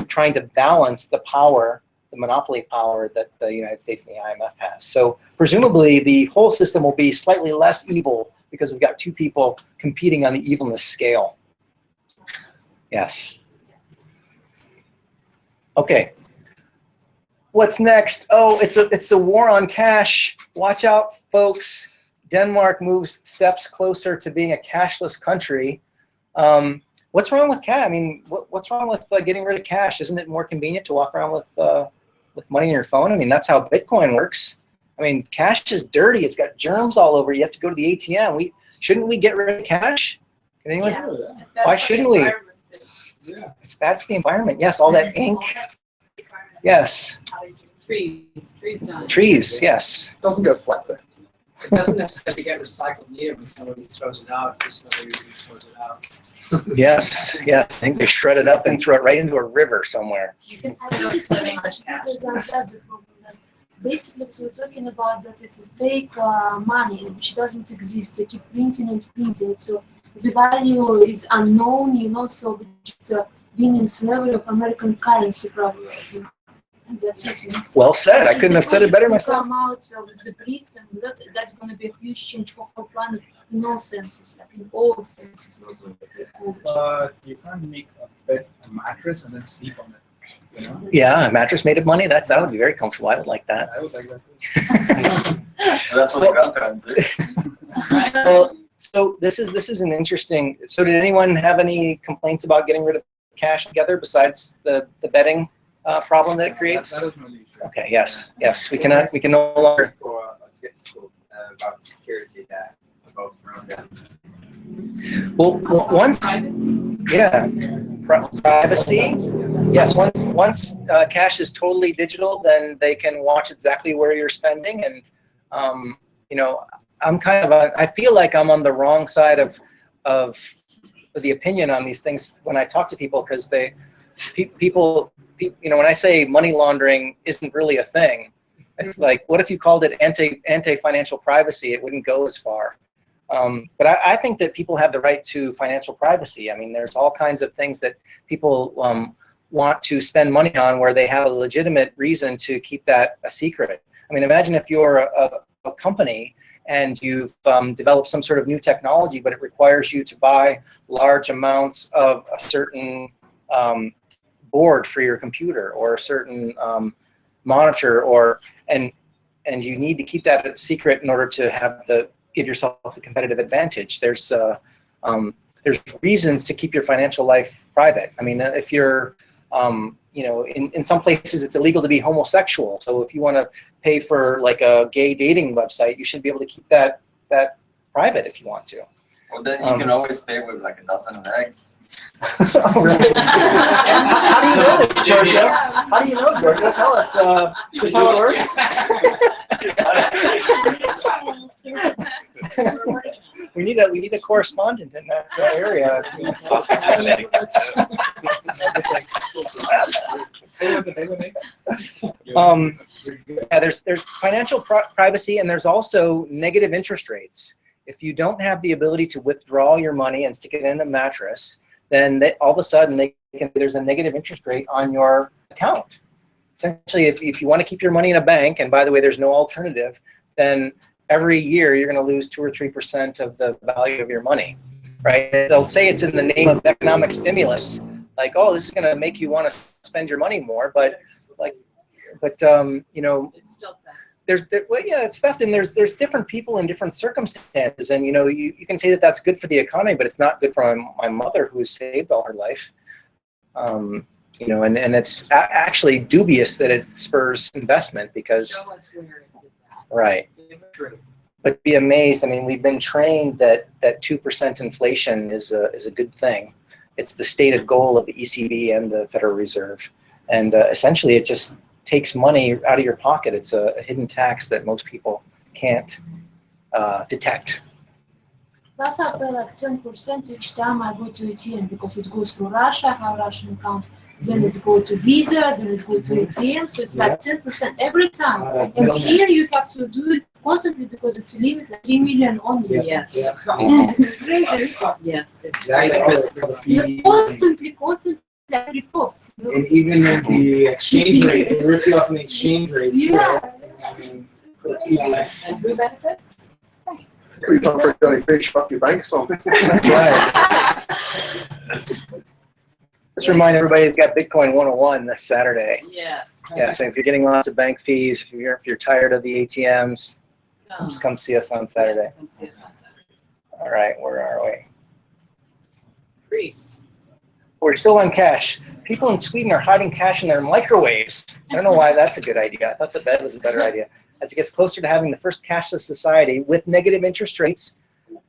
trying to balance the power, the monopoly power that the United States and the IMF has. So presumably the whole system will be slightly less evil because we've got two people competing on the evilness scale. Yes. Okay. What's next? Oh, it's the war on cash. Watch out, folks. Denmark moves steps closer to being a cashless country. What's wrong with cash? I mean, what's wrong with getting rid of cash? Isn't it more convenient to walk around with money in your phone? I mean, that's how Bitcoin works. I mean, cash is dirty. It's got germs all over. You have to go to the ATM. Shouldn't we get rid of cash? Can anyone? Yeah. Why shouldn't we? Yeah. It's bad for the environment. Yes, all that ink. Yes. Trees dying. Trees. Yes. It doesn't go flat though. It doesn't necessarily get recycled near when somebody throws it out, just another user throws it out. Yes. Yes. I think they shred it up and throw it right into a river somewhere. I think it's very much because that's the problem. That basically, what we're talking about that it's a fake money which doesn't exist. They keep printing and printing it, so the value is unknown. So we just being in slavery of American currency, probably. And that's it. Well said. I couldn't have said it better myself. Come out with the bricks, and that's going to be a huge change for whole planet in all senses, like in all senses, not only ecology. You can't make a mattress and then sleep on it. You know? Yeah, a mattress made of money. That would be very comfortable. I would like that. I would like that. That's what the grandparents do. Well, so this is an interesting. So did anyone have any complaints about getting rid of cash together besides the betting problem that it creates? That was my issue. Okay. Yes. Yes. We can no longer. Or skeptical about the security that revolves around them. Well, once. Privacy. Yeah. Privacy. Yes. Once cash is totally digital, then they can watch exactly where you're spending, and I'm kind of I feel like I'm on the wrong side of the opinion on these things when I talk to people, because people, when I say money laundering isn't really a thing, it's like, what if you called it anti-financial privacy? It wouldn't go as far. But I think that people have the right to financial privacy. I mean, there's all kinds of things that people want to spend money on where they have a legitimate reason to keep that a secret. I mean, imagine if you're a company and you've developed some sort of new technology, but it requires you to buy large amounts of a certain board for your computer or a certain monitor, and you need to keep that a secret in order to give yourself the competitive advantage. There's reasons to keep your financial life private. I mean, if you're in some places it's illegal to be homosexual. So if you want to pay for like a gay dating website, you should be able to keep that private if you want to. Well, then you can always pay with like a dozen eggs. Oh, really? How do you know this, Giorgio? How do you know, Giorgio? Tell us. Is this how it works? We need a correspondent in that area. Yeah, there's financial privacy, and there's also negative interest rates. If you don't have the ability to withdraw your money and stick it in a mattress, then all of a sudden there's a negative interest rate on your account. Essentially, if you want to keep your money in a bank, and by the way, there's no alternative, then every year you're going to lose 2 or 3% of the value of your money, right? They'll say it's in the name of economic stimulus, like, oh, this is going to make you want to spend your money more, but It's still fact. it's theft, and there's different people in different circumstances, and you can say that that's good for the economy, but it's not good for my mother who's saved all her life, and it's actually dubious that it spurs investment because right. But be amazed. I mean, we've been trained that 2% inflation is a good thing. It's the stated goal of the ECB and the Federal Reserve, and essentially it just takes money out of your pocket. It's a hidden tax that most people can't detect. Plus, I pay like 10% each time I go to ATM because it goes through Russia, I have Russian account, then it go to Visa, then it go to ATM, so it's like 10% every time. And here you have to do it constantly because it's a limit, like 3 million only. Yeah. Yes. Yeah. This is crazy. Yes, it's Exactly. very All expensive. the You're fees. constantly report. And even at the exchange rate, they rip you off on the exchange rate. Yeah. Put a fee on it. And who benefits? Thanks. You don't forget any fish off your bank, so. That's right. Let's remind everybody they've got Bitcoin 101 this Saturday. Yes. Yeah, so if you're getting lots of bank fees, if you're tired of the ATMs, just come see us on Saturday. Yes, come see us on Saturday. All right, where are we? Greece. We're still on cash. People in Sweden are hiding cash in their microwaves. I don't know why that's a good idea. I thought the bed was a better idea. As it gets closer to having the first cashless society with negative interest rates,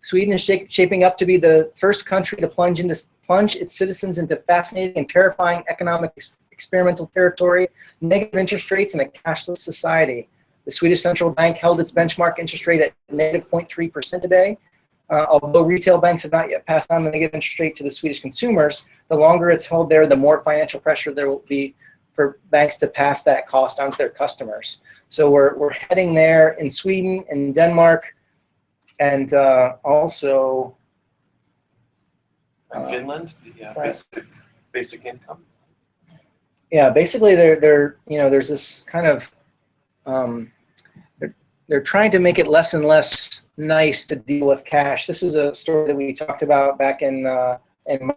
Sweden is shaping up to be the first country to plunge its citizens into fascinating and terrifying economic experimental territory, negative interest rates, and a cashless society. The Swedish central bank held its benchmark interest rate at negative 0.3% today. Although retail banks have not yet passed on the negative interest rate to the Swedish consumers, the longer it's held there, the more financial pressure there will be for banks to pass that cost on to their customers. So we're heading there in Sweden, in Denmark, and also In Finland, the basic income. yeah, basically they're there's this kind of they're trying to make it less and less nice to deal with cash. This is a story that we talked about back in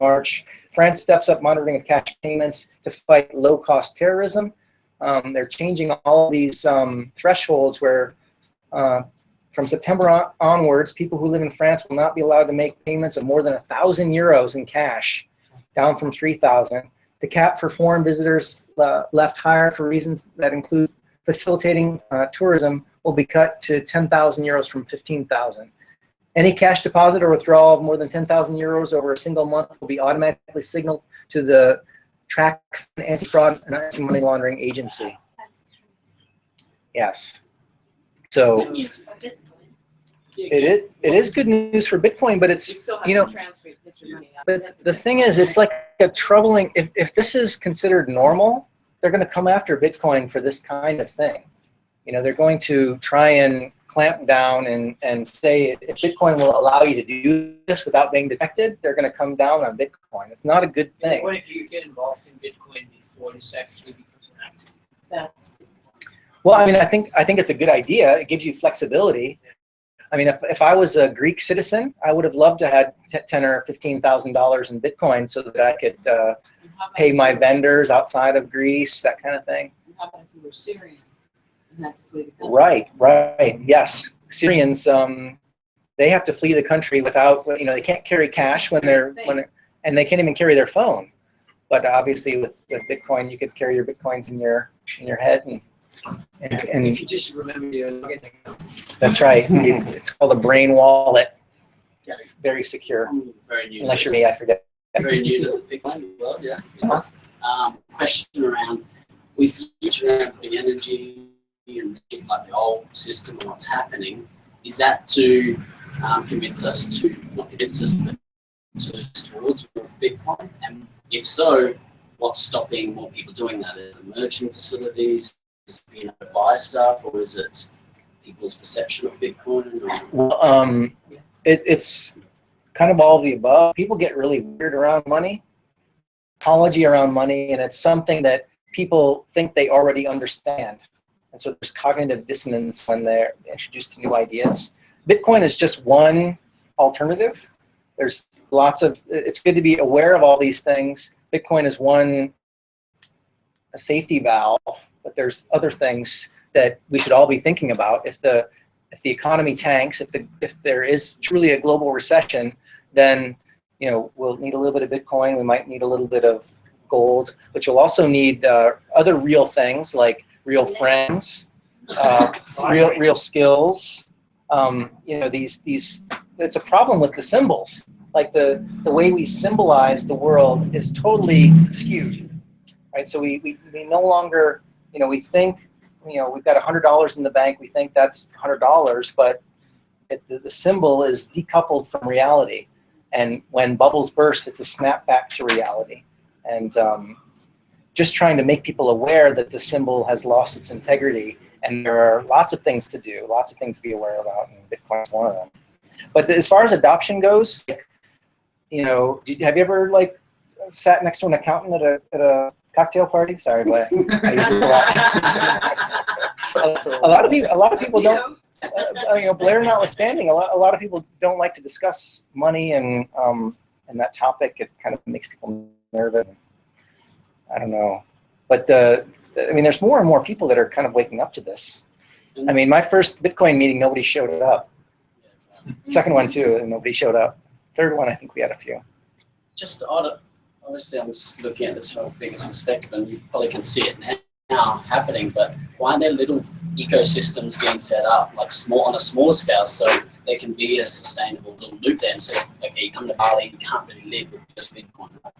March. France steps up monitoring of cash payments to fight low-cost terrorism. They're changing all these thresholds where from September onwards, people who live in France will not be allowed to make payments of more than 1,000 euros in cash, down from 3,000. The cap for foreign visitors left higher for reasons that include facilitating tourism will be cut to 10,000 euros from 15,000. Any cash deposit or withdrawal of more than 10,000 euros over a single month will be automatically signaled to the TRAC Anti-Fraud and Anti-Money Laundering Agency. That's crazy. Yes. So Good news for Bitcoin. it is good news for Bitcoin, but it's, You still have you know, to transfer get your money out. but the thing is, it's like a troubling, if this is considered normal, they're going to come after Bitcoin for this kind of thing. They're going to try and clamp down and say if Bitcoin will allow you to do this without being detected, they're going to come down on Bitcoin. It's not a good thing. What if you get involved in Bitcoin before this actually becomes an active? That's Well, I mean, I think it's a good idea. It gives you flexibility. I mean, if I was a Greek citizen, I would have loved to have $10,000 or $15,000 in Bitcoin so that I could pay my vendors outside of Greece, that kind of thing. How about if you were Syrian and had to flee the country? Right. Yes, Syrians, they have to flee the country without, they can't carry cash when they're, and they can't even carry their phone. But obviously, with Bitcoin, you could carry your Bitcoins in your head and If you just remember your login account. that's right. It's called a brain wallet. It's very secure. I'm very new. Unless to you're this. me, I forget. Very new to the Bitcoin world, yeah. Question around with future around putting energy and like the whole system and what's happening, is that to convince us to, not convince us, but to towards Bitcoin? And if so, what's stopping more people doing that? Is it merchant facilities? Is it being able to buy stuff, or is it people's perception of Bitcoin? Well, it's kind of all of the above. People get really weird around money, apology around money, and it's something that people think they already understand. And so there's cognitive dissonance when they're introduced to new ideas. Bitcoin is just one alternative. There's it's good to be aware of all these things. Bitcoin is a safety valve, but there's other things that we should all be thinking about. If the economy tanks, if there is truly a global recession, then we'll need a little bit of Bitcoin. We might need a little bit of gold, but you'll also need other real things like real friends, real skills. It's a problem with the symbols. Like the way we symbolize the world is totally skewed, right? So we no longer, we think, we've got $100 in the bank. We think that's $100, but the symbol is decoupled from reality. And when bubbles burst, it's a snap back to reality. And just trying to make people aware that the symbol has lost its integrity, and there are lots of things to do, lots of things to be aware about, and Bitcoin's one of them. But as far as adoption goes, like, you know, have you ever like sat next to an accountant at a cocktail party? Sorry, but I use it a lot. A lot of people don't. You know, Blair notwithstanding, a lot of people don't like to discuss money and that topic. It kind of makes people nervous. I don't know, but I mean, there's more and more people that are kind of waking up to this. I mean, my first Bitcoin meeting, nobody showed up. Second one too, and nobody showed up. Third one, I think we had a few. Just obviously, I'm just looking at this from a biggest perspective, and you probably can see it now happening. But why aren't there little ecosystems being set up, like on a small scale, so there can be a sustainable little loop there? And so, okay, you come to Bali, you can't really live with just Bitcoin. Right?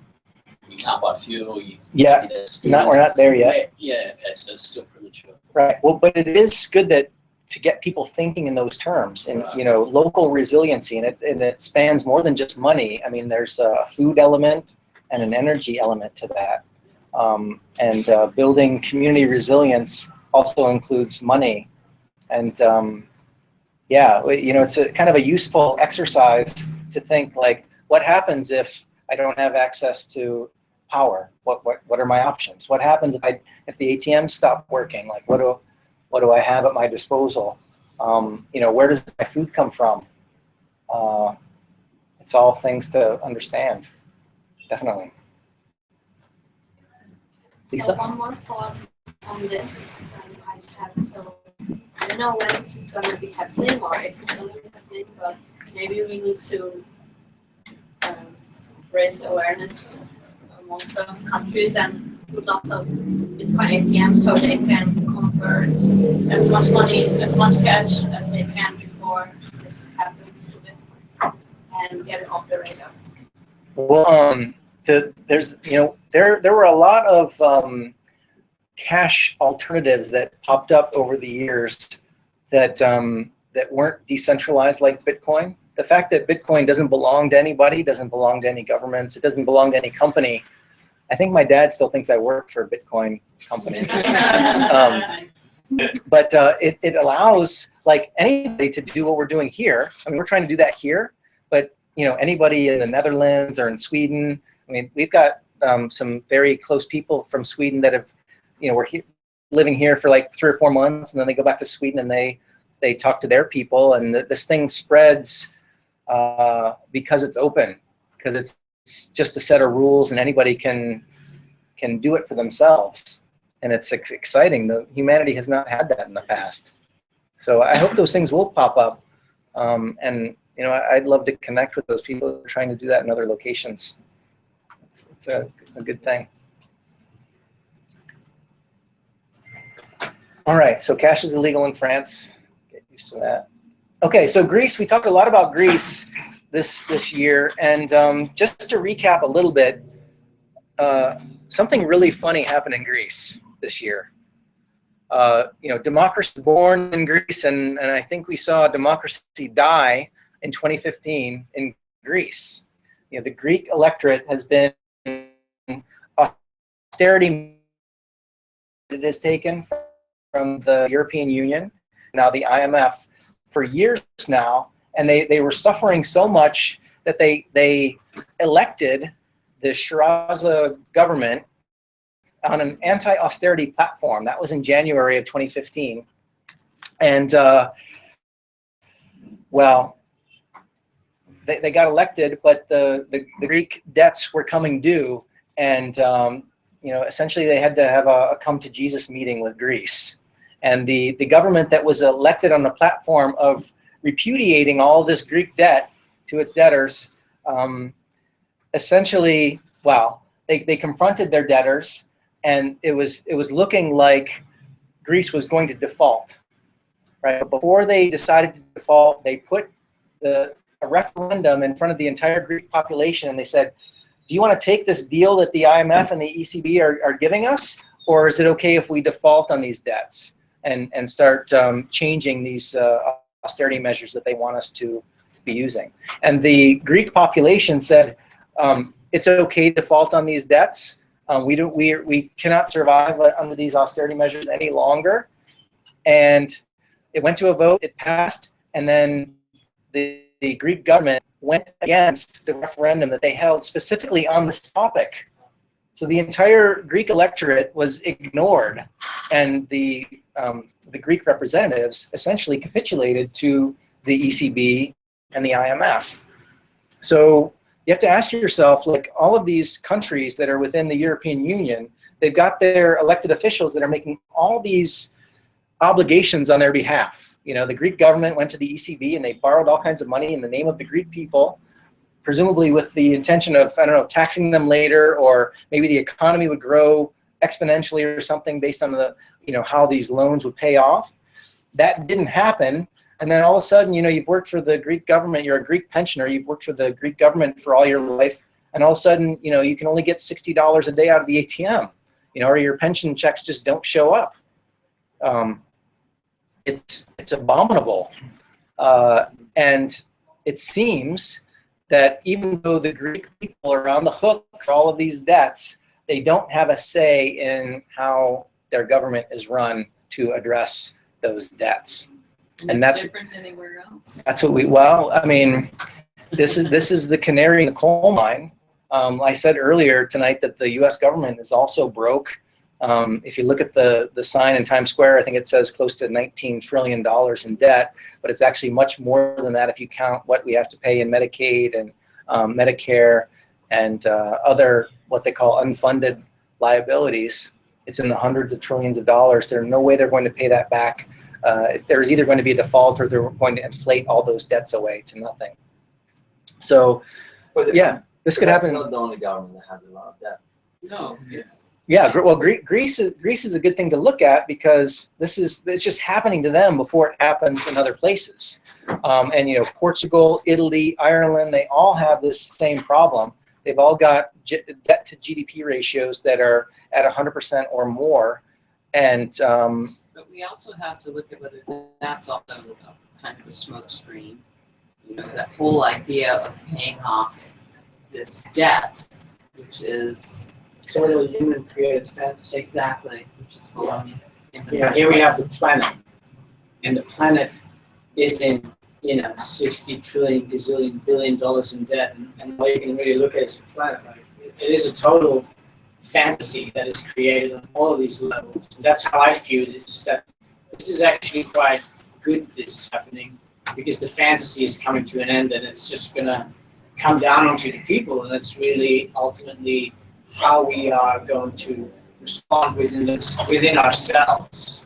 You can't buy fuel. We're not there yet. Yeah. Okay, so it's still premature. Right. Well, but it is good to get people thinking in those terms, and you know, local resiliency, and it spans more than just money. I mean, there's a food element and an energy element to that, and building community resilience also includes money, and yeah, you know, it's a kind of a useful exercise to think like, what happens if I don't have access to power? What are my options? What happens if the ATMs stop working? Like, what do I have at my disposal? You know, where does my food come from? It's all things to understand, definitely. Lisa? So one more thought on this I have. So I don't know when this is going to be happening or if it's going to be happening, but maybe we need to raise awareness amongst those countries and put lots of Bitcoin ATMs so they can convert as much money, as much cash as they can before this happens to Bitcoin and get it off the radar. Well, there's, you know, there were a lot of cash alternatives that popped up over the years that that weren't decentralized like Bitcoin. The fact that Bitcoin doesn't belong to anybody, doesn't belong to any governments, it doesn't belong to any company. I think my dad still thinks I work for a Bitcoin company. But it allows like anybody to do what we're doing here. I mean, we're trying to do that here, but you know, anybody in the Netherlands or in Sweden. I mean, we've got some very close people from Sweden that have, you know, living here for like 3 or 4 months, and then they go back to Sweden and they talk to their people, and this thing spreads because it's open, because it's just a set of rules, and anybody can do it for themselves, and it's exciting. Humanity has not had that in the past, so I hope those things will pop up, and you know, I'd love to connect with those people that are trying to do that in other locations. It's a good thing. All right, so cash is illegal in France. Get used to that. Okay, so Greece, we talked a lot about Greece this year, and just to recap a little bit, something really funny happened in Greece this year. You know, democracy was born in Greece, and I think we saw democracy die in 2015 in Greece. You know, the Greek electorate has been austerity it has taken from the European Union, now the IMF, for years now, and they were suffering so much that they elected the Syriza government on an anti-austerity platform. That was in January of 2015. And well, they got elected, but the Greek debts were coming due, and you know, essentially they had to have a come to Jesus meeting with Greece. And the government that was elected on the platform of repudiating all this Greek debt to its debtors, essentially, well, they confronted their debtors, and it was looking like Greece was going to default, right? But before they decided to default, they put a referendum in front of the entire Greek population, and they said, do you want to take this deal that the IMF and the ECB are giving us, or is it okay if we default on these debts and start changing these austerity measures that they want us to be using? And the Greek population said, it's okay to default on these debts, We cannot survive under these austerity measures any longer. And it went to a vote, it passed, and then the Greek government went against the referendum that they held specifically on this topic. So the entire Greek electorate was ignored, and the Greek representatives essentially capitulated to the ECB and the IMF. So you have to ask yourself, like, all of these countries that are within the European Union, they've got their elected officials that are making all these obligations on their behalf. You know, the Greek government went to the ECB and they borrowed all kinds of money in the name of the Greek people, presumably with the intention of, I don't know, taxing them later, or maybe the economy would grow exponentially or something based on the, you know, how these loans would pay off. That didn't happen. And then all of a sudden, you know, you've worked for the Greek government, you're a Greek pensioner, you've worked for the Greek government for all your life, and all of a sudden, you know, you can only get $60 a day out of the ATM, you know, or your pension checks just don't show up. It's abominable. And it seems that even though the Greek people are on the hook for all of these debts, they don't have a say in how their government is run to address those debts. And that's different anywhere else. That's what well, I mean, this is the canary in the coal mine. I said earlier tonight that the U.S. government is also broke. If you look at the sign in Times Square, I think it says close to $19 trillion in debt, but it's actually much more than that if you count what we have to pay in Medicaid and Medicare and other what they call unfunded liabilities. It's in the hundreds of trillions of dollars. There's no way they're going to pay that back. There's either going to be a default or they're going to inflate all those debts away to nothing. So, yeah, this could happen. That's not the only government that has a lot of debt. No, it's Yeah, well, Greece is a good thing to look at because it's just happening to them before it happens in other places. And you know, Portugal, Italy, Ireland, they all have this same problem. They've all got debt to GDP ratios that are at 100% or more, and but we also have to look at whether that's also kind of a smoke screen. You know, that whole idea of paying off this debt, which is sort of human created fantasy. exactly, which is belonging. Yeah, here we have the planet, and the planet is in, you know, 60 trillion gazillion billion dollars in debt, and all you can really look at is a planet. Like, it is a total fantasy that is created on all of these levels. And that's how I view it. Is just that this is actually quite good. This is happening because the fantasy is coming to an end, and it's just gonna come down onto the people, and that's really ultimately how we are going to respond within ourselves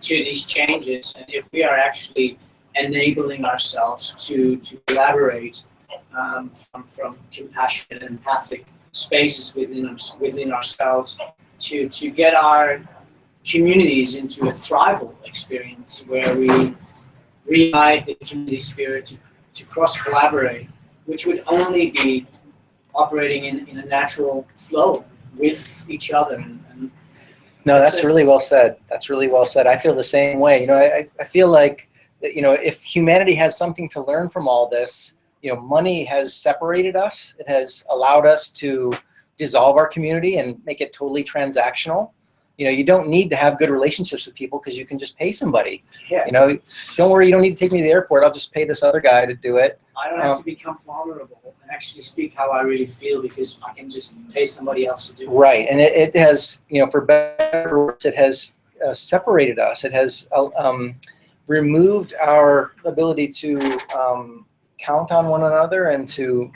to these changes. And if we are actually enabling ourselves to collaborate from compassion and empathic spaces within ourselves to get our communities into a thrival experience where we reignite the community spirit to cross-collaborate, which would only be operating in a natural flow with each other. And no, that's really well said. That's really well said. I feel the same way. You know, I feel like, you know, if humanity has something to learn from all this, you know, money has separated us. It has allowed us to dissolve our community and make it totally transactional. You know, you don't need to have good relationships with people because you can just pay somebody. Yeah. You know, don't worry, you don't need to take me to the airport. I'll just pay this other guy to do it. I don't have to become vulnerable and actually speak how I really feel because I can just pay somebody else to do it. Right, and it has, you know, for better or worse, it has separated us. It has removed our ability to count on one another and to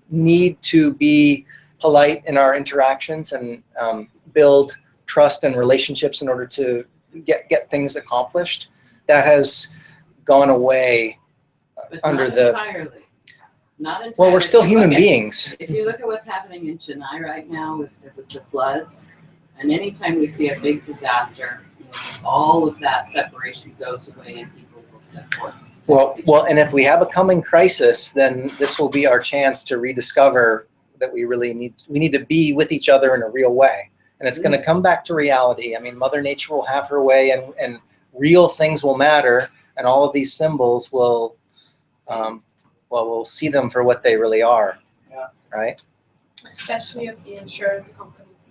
need to be polite in our interactions and build trust and relationships in order to get things accomplished. That has gone away but under not the entirely. Not entirely. well, we're still If you human look at- beings. If you look at what's happening in Chennai right now with the floods, and anytime we see a big disaster, you know, all of that separation goes away and people will step forward. Well, and if we have a coming crisis, then this will be our chance to rediscover that we really need to be with each other in a real way. And it's going to come back to reality. I mean, Mother Nature will have her way, and real things will matter, and all of these symbols will, we'll see them for what they really are. Yeah. Right? Especially if the insurance companies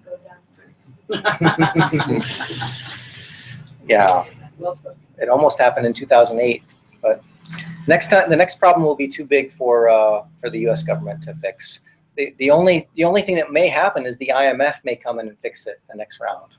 Yeah, Well spoken. it almost happened in 2008, but next time the next problem will be too big for the U.S. government to fix. The only thing that may happen is the IMF may come in and fix it the next round.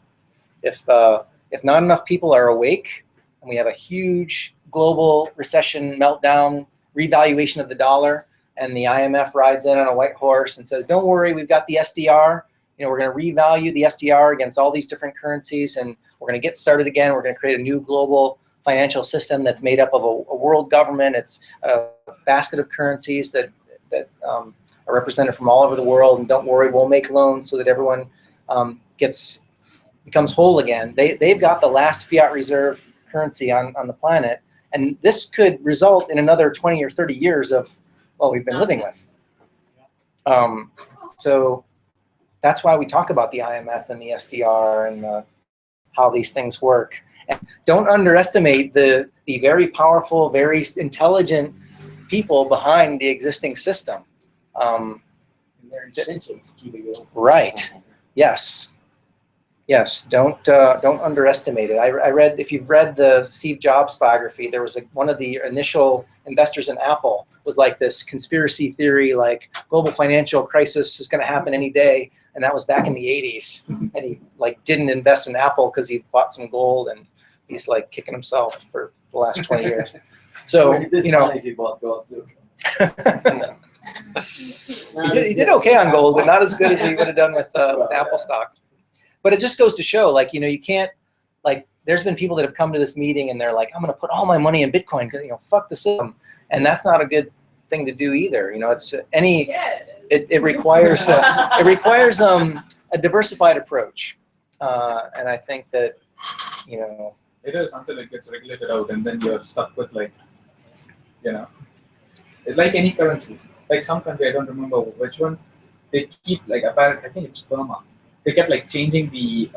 If not enough people are awake and we have a huge global recession meltdown, revaluation of the dollar, and the IMF rides in on a white horse and says, "Don't worry, we've got the SDR. We're going to revalue the SDR against all these different currencies, and we're going to get started again. We're going to create a new global financial system that's made up of a world government. It's a basket of currencies that are represented from all over the world. And don't worry, we'll make loans so that everyone becomes whole again." They've got the last fiat reserve currency on the planet, and this could result in another 20 or 30 years of what we've been living with. So that's why we talk about the IMF and the SDR and how these things work. And don't underestimate the very powerful, very intelligent people behind the existing system. Their incentives to keep it going. Right. Yes. Yes. Don't underestimate it. I read, if you've read the Steve Jobs biography, there was one of the initial investors in Apple was like this conspiracy theory, like global financial crisis is going to happen any day. And that was back in the 80s. And he didn't invest in Apple because he bought some gold, and he's kicking himself for the last 20 years. So, He bought gold too. he did okay on gold, but not as good as he would have done with Apple stock. But it just goes to show, you can't, there's been people that have come to this meeting and they're like, "I'm going to put all my money in Bitcoin because, fuck the system." And that's not a good thing to do either. It requires a diversified approach, and I think that it is until it gets regulated out, and then you're stuck with it's like any currency. Like some country, I don't remember which one, they keep apparently I think it's Burma. They kept changing the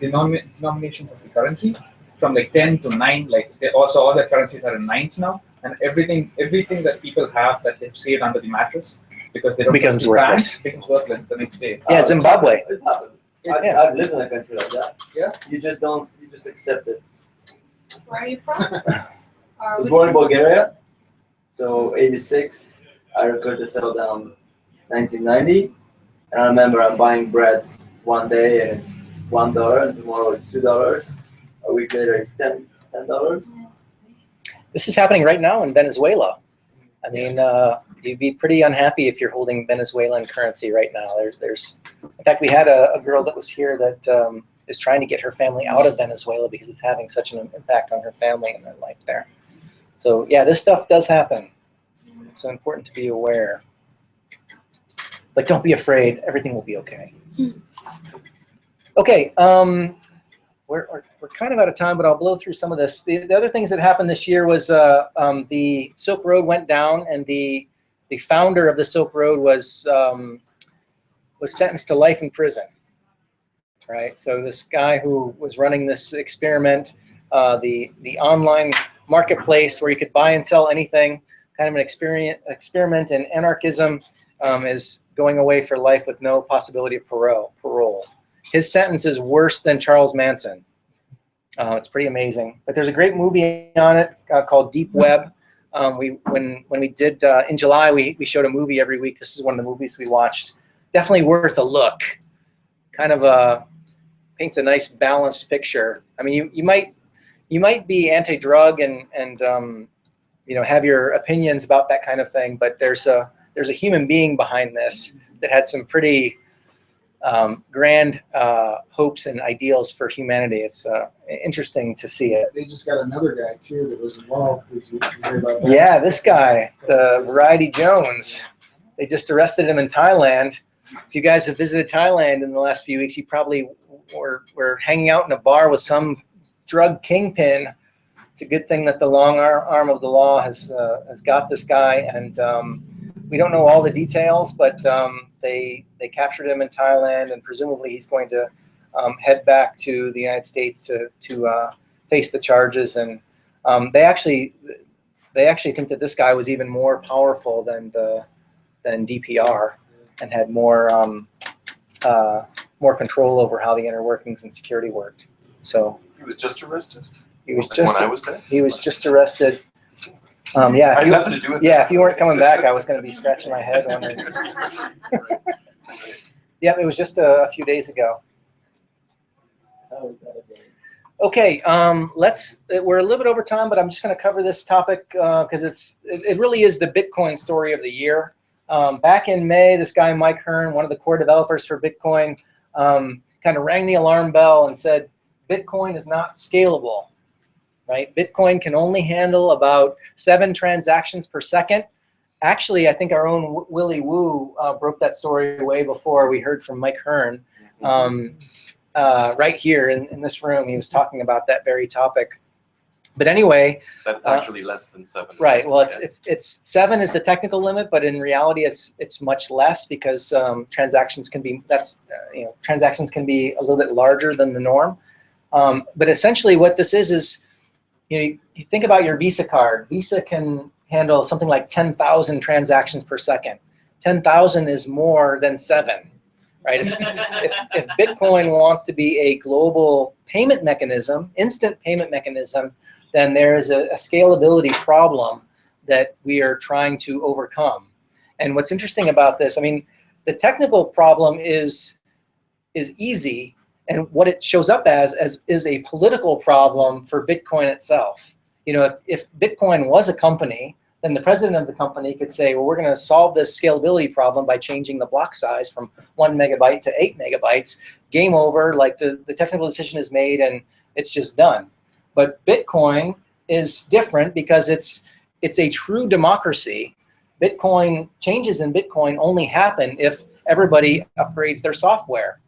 denominations of the currency from 10 to 9. Also all the currencies are in 9s now, and everything that people have that they've saved under the mattress because they don't becomes worthless. Becomes worthless the next day. Yeah, Zimbabwe. It's happened. Yeah. I've lived in a country like that. Yeah. You just accept it. Where are you from? I was born in Bulgaria, so 86. I record the fell down 1990, and I remember I'm buying bread one day and it's $1, and tomorrow it's $2. A week later it's $10. This is happening right now in Venezuela. I mean, you'd be pretty unhappy if you're holding Venezuelan currency right now. In fact, we had a girl that was here that is trying to get her family out of Venezuela because it's having such an impact on her family and their life there. So yeah, this stuff does happen. It's important to be aware. But don't be afraid. Everything will be okay. Okay. We're kind of out of time, but I'll blow through some of this. The other things that happened this year was the Silk Road went down, and the founder of the Silk Road was sentenced to life in prison. Right. So this guy who was running this experiment, the online marketplace where you could buy and sell anything, kind of an experiment in anarchism, is going away for life with no possibility of parole. His sentence is worse than Charles Manson. It's pretty amazing. But there's a great movie on it called Deep Web. When we did in July, we showed a movie every week. This is one of the movies we watched. Definitely worth a look. Kind of paints a nice balanced picture. I mean, you might be anti-drug and have your opinions about that kind of thing, but there's a human being behind this that had some pretty grand hopes and ideals for humanity. It's interesting to see it. They just got another guy too that was involved. Did you hear about that? Yeah, this guy, the Variety Jones. They just arrested him in Thailand. If you guys have visited Thailand in the last few weeks, you probably were hanging out in a bar with some drug kingpin. It's a good thing that the long arm of the law has got this guy, and we don't know all the details, but they captured him in Thailand, and presumably he's going to head back to the United States to face the charges. And they actually think that this guy was even more powerful than DPR. and had more more control over how the inner workings and security worked. So He was just arrested. he was Like just when I was there. he was just arrested. Yeah, I if had you, nothing to do with yeah, that. if you weren't coming back, I was going to be scratching my head wondering. Yeah, it was just a few days ago. Okay, we're a little bit over time, but I'm just going to cover this topic because it really is the Bitcoin story of the year. Back in May, this guy, Mike Hearn, one of the core developers for Bitcoin, kind of rang the alarm bell and said, Bitcoin is not scalable, right? Bitcoin can only handle about 7 transactions per second. Actually, I think our own Willie Woo broke that story way before we heard from Mike Hearn. Right here in this room, he was talking about that very topic. But anyway, that's actually less than 7. Right. Well, seconds, it's 7 is the technical limit, but in reality, it's much less because transactions can be transactions can be a little bit larger than the norm. But essentially, what this is you think about your Visa card. Visa can handle something like 10,000 transactions per second. 10,000 is more than 7. Right? If Bitcoin wants to be a global payment mechanism, instant payment mechanism, then there is a scalability problem that we are trying to overcome. And what's interesting about this, I mean, the technical problem is easy, and what it shows up as is a political problem for Bitcoin itself. You know, if Bitcoin was a company, then the president of the company could say, well, we're going to solve this scalability problem by changing the block size from 1 megabyte to 8 megabytes. Game over, like the technical decision is made and it's just done. But Bitcoin is different because it's a true democracy. Bitcoin, changes in Bitcoin only happen if everybody upgrades their software.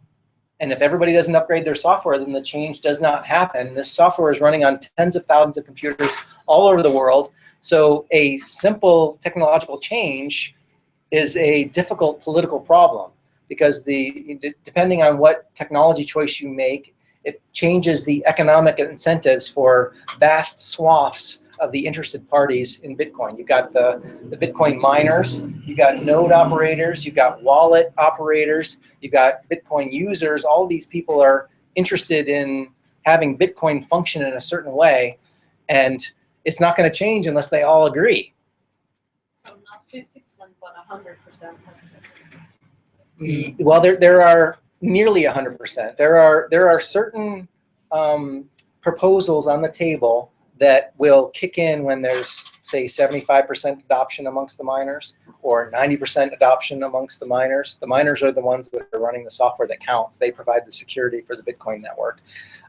And if everybody doesn't upgrade their software, then the change does not happen. This software is running on tens of thousands of computers all over the world. So a simple technological change is a difficult political problem because depending on what technology choice you make, it changes the economic incentives for vast swaths of the interested parties in Bitcoin. You've got the Bitcoin miners, you've got node operators, you've got wallet operators, you've got Bitcoin users. All these people are interested in having Bitcoin function in a certain way, and it's not going to change unless they all agree. So not 50%, but 100% has to. Well, there are nearly 100%. There are certain proposals on the table that will kick in when there's, say, 75% adoption amongst the miners or 90% adoption amongst the miners. The miners are the ones that are running the software that counts. They provide the security for the Bitcoin network.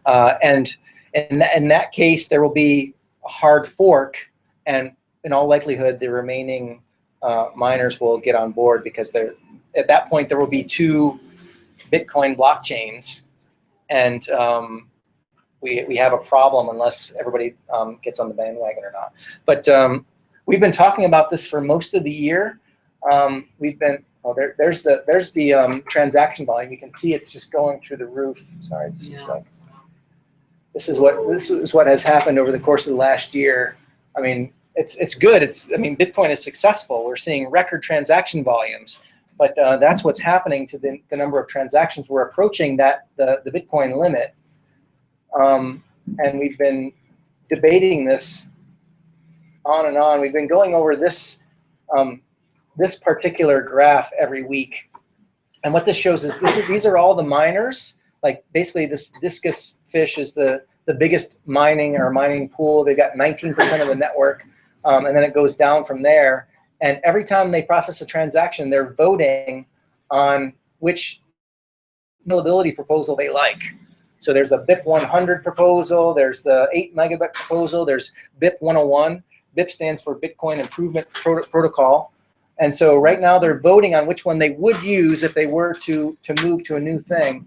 And in that case, there will be a hard fork, and in all likelihood, the remaining miners will get on board because at that point, there will be 2 Bitcoin blockchains, and we have a problem unless everybody gets on the bandwagon or not. But we've been talking about this for most of the year. We've been there's the transaction volume. You can see it's just going through the roof. Sorry, this is what has happened over the course of the last year. I mean, it's good. Bitcoin is successful. We're seeing record transaction volumes. But that's what's happening to the number of transactions. We're approaching the Bitcoin limit. And we've been debating this on and on. We've been going over this particular graph every week. And what this shows is these are all the miners. Like basically this discus fish is the biggest mining pool. They've got 19% of the network. And then it goes down from there. And every time they process a transaction, they're voting on which scalability proposal they like. So there's a BIP 100 proposal, there's the 8 megabit proposal, there's BIP 101. BIP stands for Bitcoin Improvement Protocol. And so right now they're voting on which one they would use if they were to move to a new thing.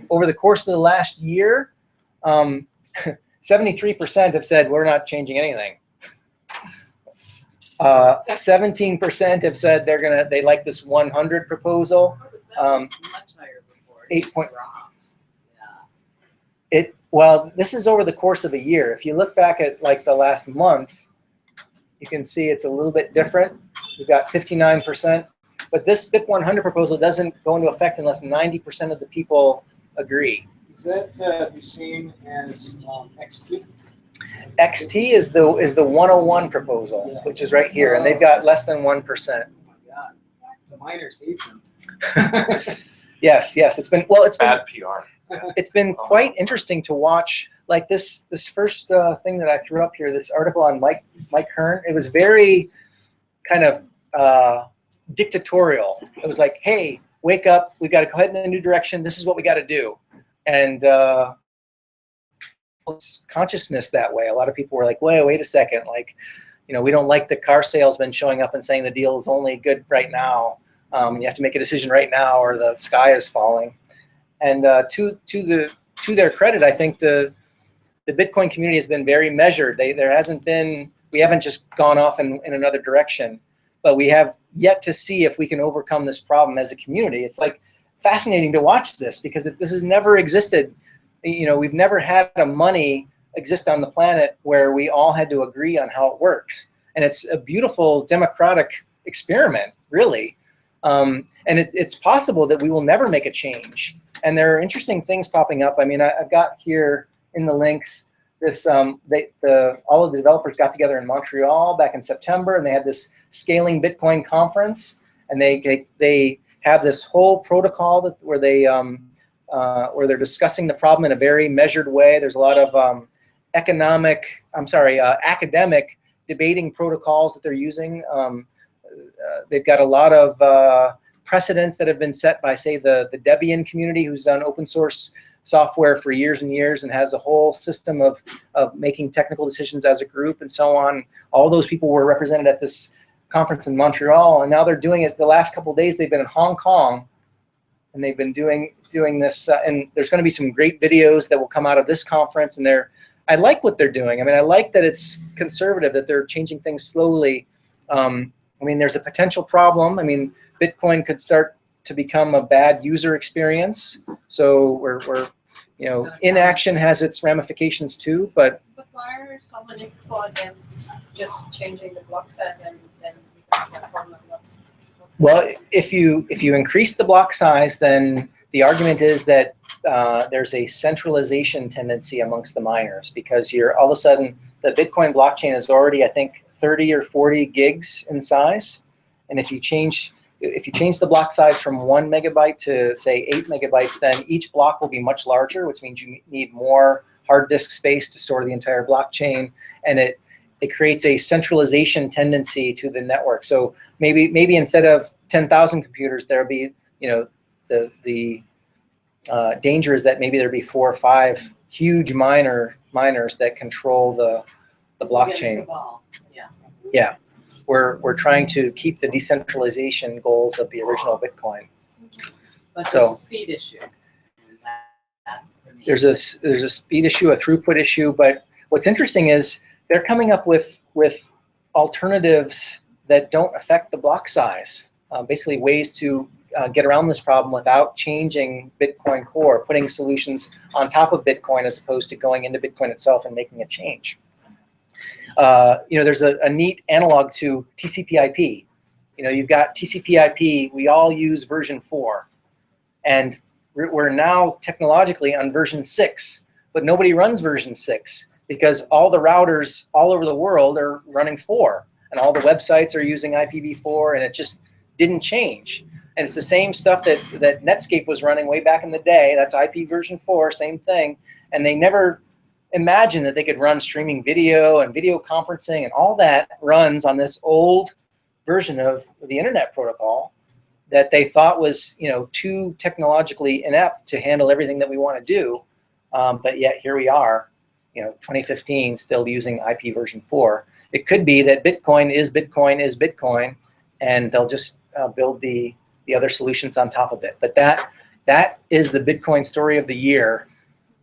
Over the course of the last year, 73% have said we're not changing anything. 17% have said they like this 100 proposal. Much higher before. 8 point. Yeah. Well, this is over the course of a year. If you look back at like the last month, you can see it's a little bit different. We've got 59% But this BIP 100 proposal doesn't go into effect unless 90% of the people agree. Is that the same as XT? XT is the 101 proposal, Yeah. which is right here, and they've got less than 1%. Oh my God, the miners hate them. Yes, it's been Bad PR. it's been quite interesting to watch. Like this first thing that I threw up here, this article on Mike Hearn. It was very kind of dictatorial. It was like, hey, wake up, we got to go ahead in a new direction. This is what we got to do, and it's consciousness that way. A lot of people were like, wait a second, like, we don't like the car salesman showing up and saying the deal is only good right now. You have to make a decision right now, or the sky is falling. And to their credit, I think the Bitcoin community has been very measured. We haven't just gone off in another direction, but we have yet to see if we can overcome this problem as a community. It's like fascinating to watch this, because this has never existed. We've never had a money exist on the planet where we all had to agree on how it works. And it's a beautiful democratic experiment, really. And it's possible that we will never make a change. And there are interesting things popping up. I mean, I've got here in the links this all of the developers got together in Montreal back in September, and they had this Scaling Bitcoin conference, and they have this whole protocol where they're discussing the problem in a very measured way. There's a lot of academic debating protocols that they're using. They've got a lot of precedents that have been set by, say, the Debian community, who's done open source software for years and years and has a whole system of making technical decisions as a group and so on. All those people were represented at this conference in Montreal, and now they're doing it. The last couple of days they've been in Hong Kong, and they've been doing this. And there's going to be some great videos that will come out of this conference. And I like what they're doing. I mean, I like that it's conservative, that they're changing things slowly. I mean, there's a potential problem. I mean, Bitcoin could start to become a bad user experience. So inaction has its ramifications too. But why are so many people against just changing the block size and then we don't have a problem? Well, if you increase the block size, then the argument is that there's a centralization tendency amongst the miners, because all of a sudden the Bitcoin blockchain is already, I think, 30 or 40 gigs in size, and if you change the block size from 1 megabyte to, say, 8 megabytes, then each block will be much larger, which means you need more hard disk space to store the entire blockchain, and it creates a centralization tendency to the network. So maybe instead of 10,000 computers, there'll be, the danger is that maybe there'll be 4 or 5 huge miners that control the blockchain. Yeah, we're trying to keep the decentralization goals of the original Bitcoin. But there's a speed issue. There's a speed issue, a throughput issue, but what's interesting is they're coming up with alternatives that don't affect the block size. Basically, ways to get around this problem without changing Bitcoin core, putting solutions on top of Bitcoin as opposed to going into Bitcoin itself and making a change. There's a neat analog to TCP/IP. You've got TCP/IP. We all use version 4, and we're now technologically on version 6, but nobody runs version 6 because all the routers all over the world are running 4, and all the websites are using IPv4, and it just didn't change. And it's the same stuff that Netscape was running way back in the day. That's IP version 4, same thing. And they never imagined that they could run streaming video and video conferencing, and all that runs on this old version of the internet protocol that they thought was, too technologically inept to handle everything that we want to do. But yet here we are, 2015, still using IP version 4. It could be that Bitcoin is Bitcoin, and they'll just build the other solutions on top of it. But that is the Bitcoin story of the year,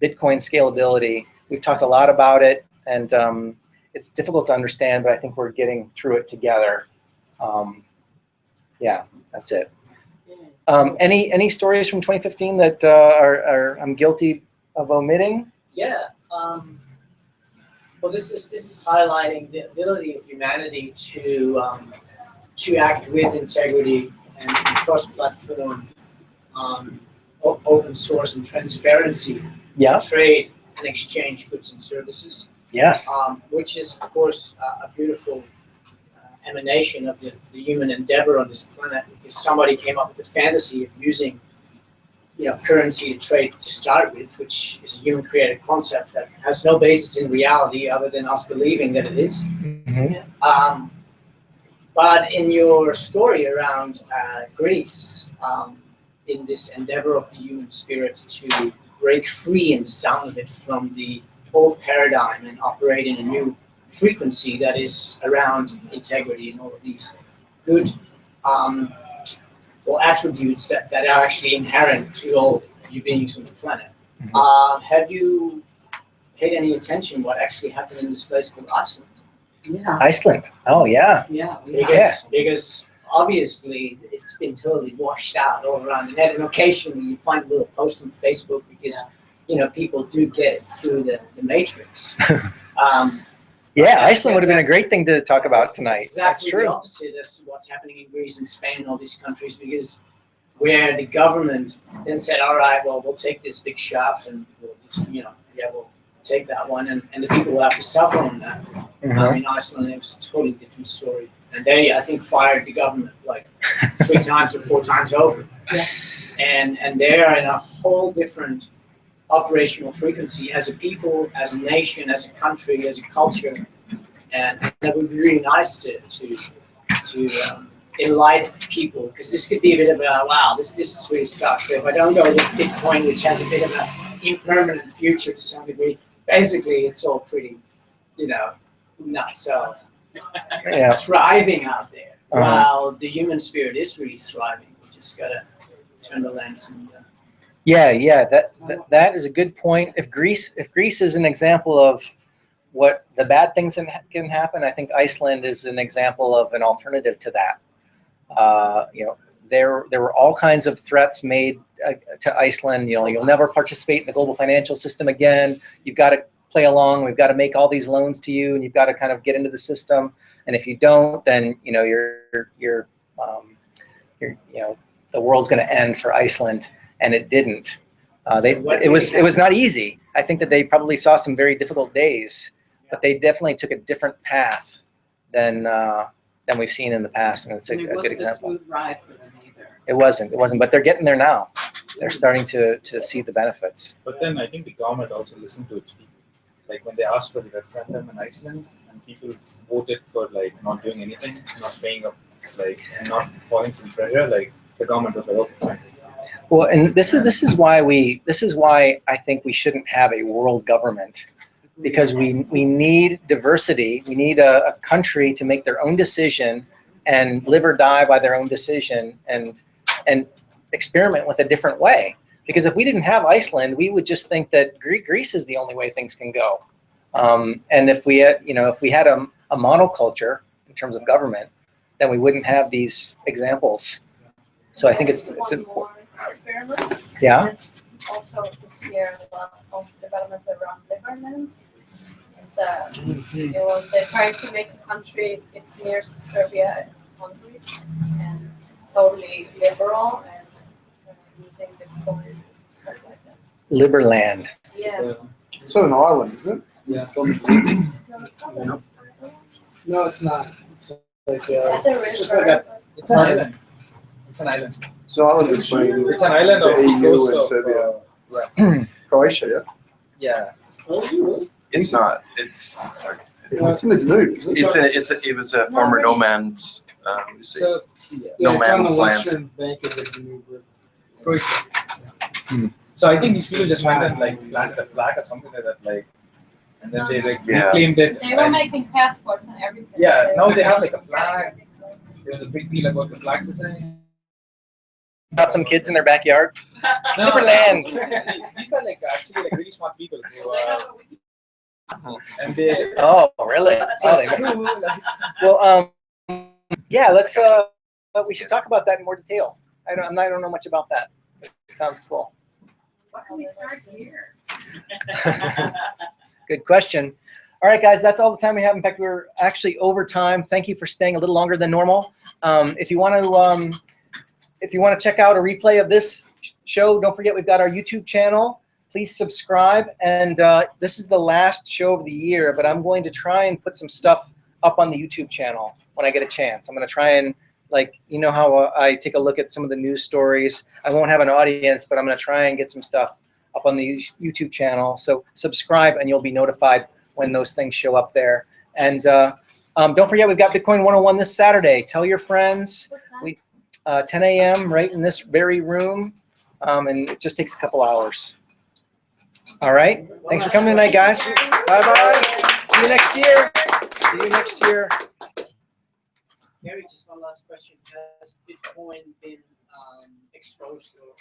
Bitcoin scalability. We've talked a lot about it, and it's difficult to understand, but I think we're getting through it together. Yeah, that's it. Any stories from 2015 that I'm guilty of omitting? Yeah. Well, this is highlighting the ability of humanity to act with integrity and cross-platform open source and transparency Yeah. to trade and exchange goods and services. Yes. Which is, of course, a beautiful emanation of the human endeavor on this planet, because somebody came up with the fantasy of using, currency to trade to start with, which is a human-created concept that has no basis in reality other than us believing that it is. Mm-hmm. But in your story around Greece, in this endeavor of the human spirit to break free in the sound of it from the old paradigm and operate in a new frequency that is around integrity and all of these good attributes that are actually inherent to all you beings on the planet. Have you paid any attention what actually happened in this place called Iceland? Yeah. Iceland. Oh, yeah. Yeah. Because obviously it's been totally washed out all around the net, and occasionally you find a little post on Facebook because people do get it through the matrix. Yeah, Iceland would have been a great thing to talk about tonight. Exactly That's true. the opposite as to what's happening in Greece and Spain and all these countries, because where the government then said, all right, well, we'll take this big shaft and we'll just, we'll take that one, and the people will have to suffer on that. In Iceland, it was a totally different story. And they, I think, fired the government like 3 times or 4 times over. Yeah. And they're in a whole different operational frequency as a people, as a nation, as a country, as a culture. And that would be really nice to enlighten people, because this could be a bit of a, wow, this really sucks. So if I don't go with Bitcoin, which has a bit of an impermanent future to some degree, basically it's all pretty, not so thriving out there. While the human spirit is really thriving. We just gotta turn the lens and that is a good point. If Greece is an example of what the bad things that can happen, I think Iceland is an example of an alternative to that. There were all kinds of threats made to Iceland. You'll never participate in the global financial system again. You've got to play along. We've got to make all these loans to you, and you've got to kind of get into the system. And if you don't, then the world's going to end for Iceland. And it didn't. It was not easy. I think that they probably saw some very difficult days, but they definitely took a different path than we've seen in the past, and it's a good example. It wasn't a smooth ride for them either. It wasn't, but they're getting there now. They're starting to see the benefits. But then I think the government also listened to its people. Like when they asked for the referendum in Iceland, and people voted for like not doing anything, not paying up, like and not falling through pressure, like the government was like, okay. Well, and this is why I think we shouldn't have a world government, because we need diversity. We need a country to make their own decision and live or die by their own decision and experiment with a different way. Because if we didn't have Iceland, we would just think that Greece is the only way things can go. And if we had a monoculture in terms of government, then we wouldn't have these examples. So I think it's important. Experiment. Yeah. And also this year of development around Liberland. They're trying to make the country, it's near Serbia and Hungary, and totally liberal and using Bitcoin and stuff like that. Liberland. Yeah. It's an island, isn't it? Yeah. No, it's not. No. No, it's not. It's like It's just like a, it's an island. It's an island. it's an island between It's an island the of the EU coast and of, Serbia. Croatia, yeah. yeah. It's not. It's sorry. It's in the Danube, isn't it? It was a former no man's. So Yeah, no it's on the man's land. western bank of the Danube River. Croatia. So I think these people just went and like planted a flag or something like that, like, and then they like Yeah. reclaimed it. They were and- making passports and everything. Yeah, now they have like a flag. There was a big deal about the flag design. Got some kids in their backyard. No, Liberland. These are like actually like really smart people. And they. Oh, really? Oh, they well, yeah. Let's. We should talk about that in more detail. I don't know much about that. It sounds cool. What can we start here? Good question. All right, guys, that's all the time we have. In fact, we're actually over time. Thank you for staying a little longer than normal. If you want to if you want to check out a replay of this show, don't forget we've got our YouTube channel. Please subscribe. And this is the last show of the year, but I'm going to try and put some stuff up on the YouTube channel when I get a chance. I'm going to try and, like, you know how I take a look at some of the news stories. I won't have an audience, but I'm going to try and get some stuff up on the YouTube channel. So subscribe and you'll be notified when those things show up there. And don't forget, we've got Bitcoin 101 this Saturday. Tell your friends. We 10 a.m. right in this very room, and it just takes a couple hours. All right. Thanks for coming tonight, guys. Bye-bye. See you next year. See you next year. Gary, just one last question. Has Bitcoin been exposed or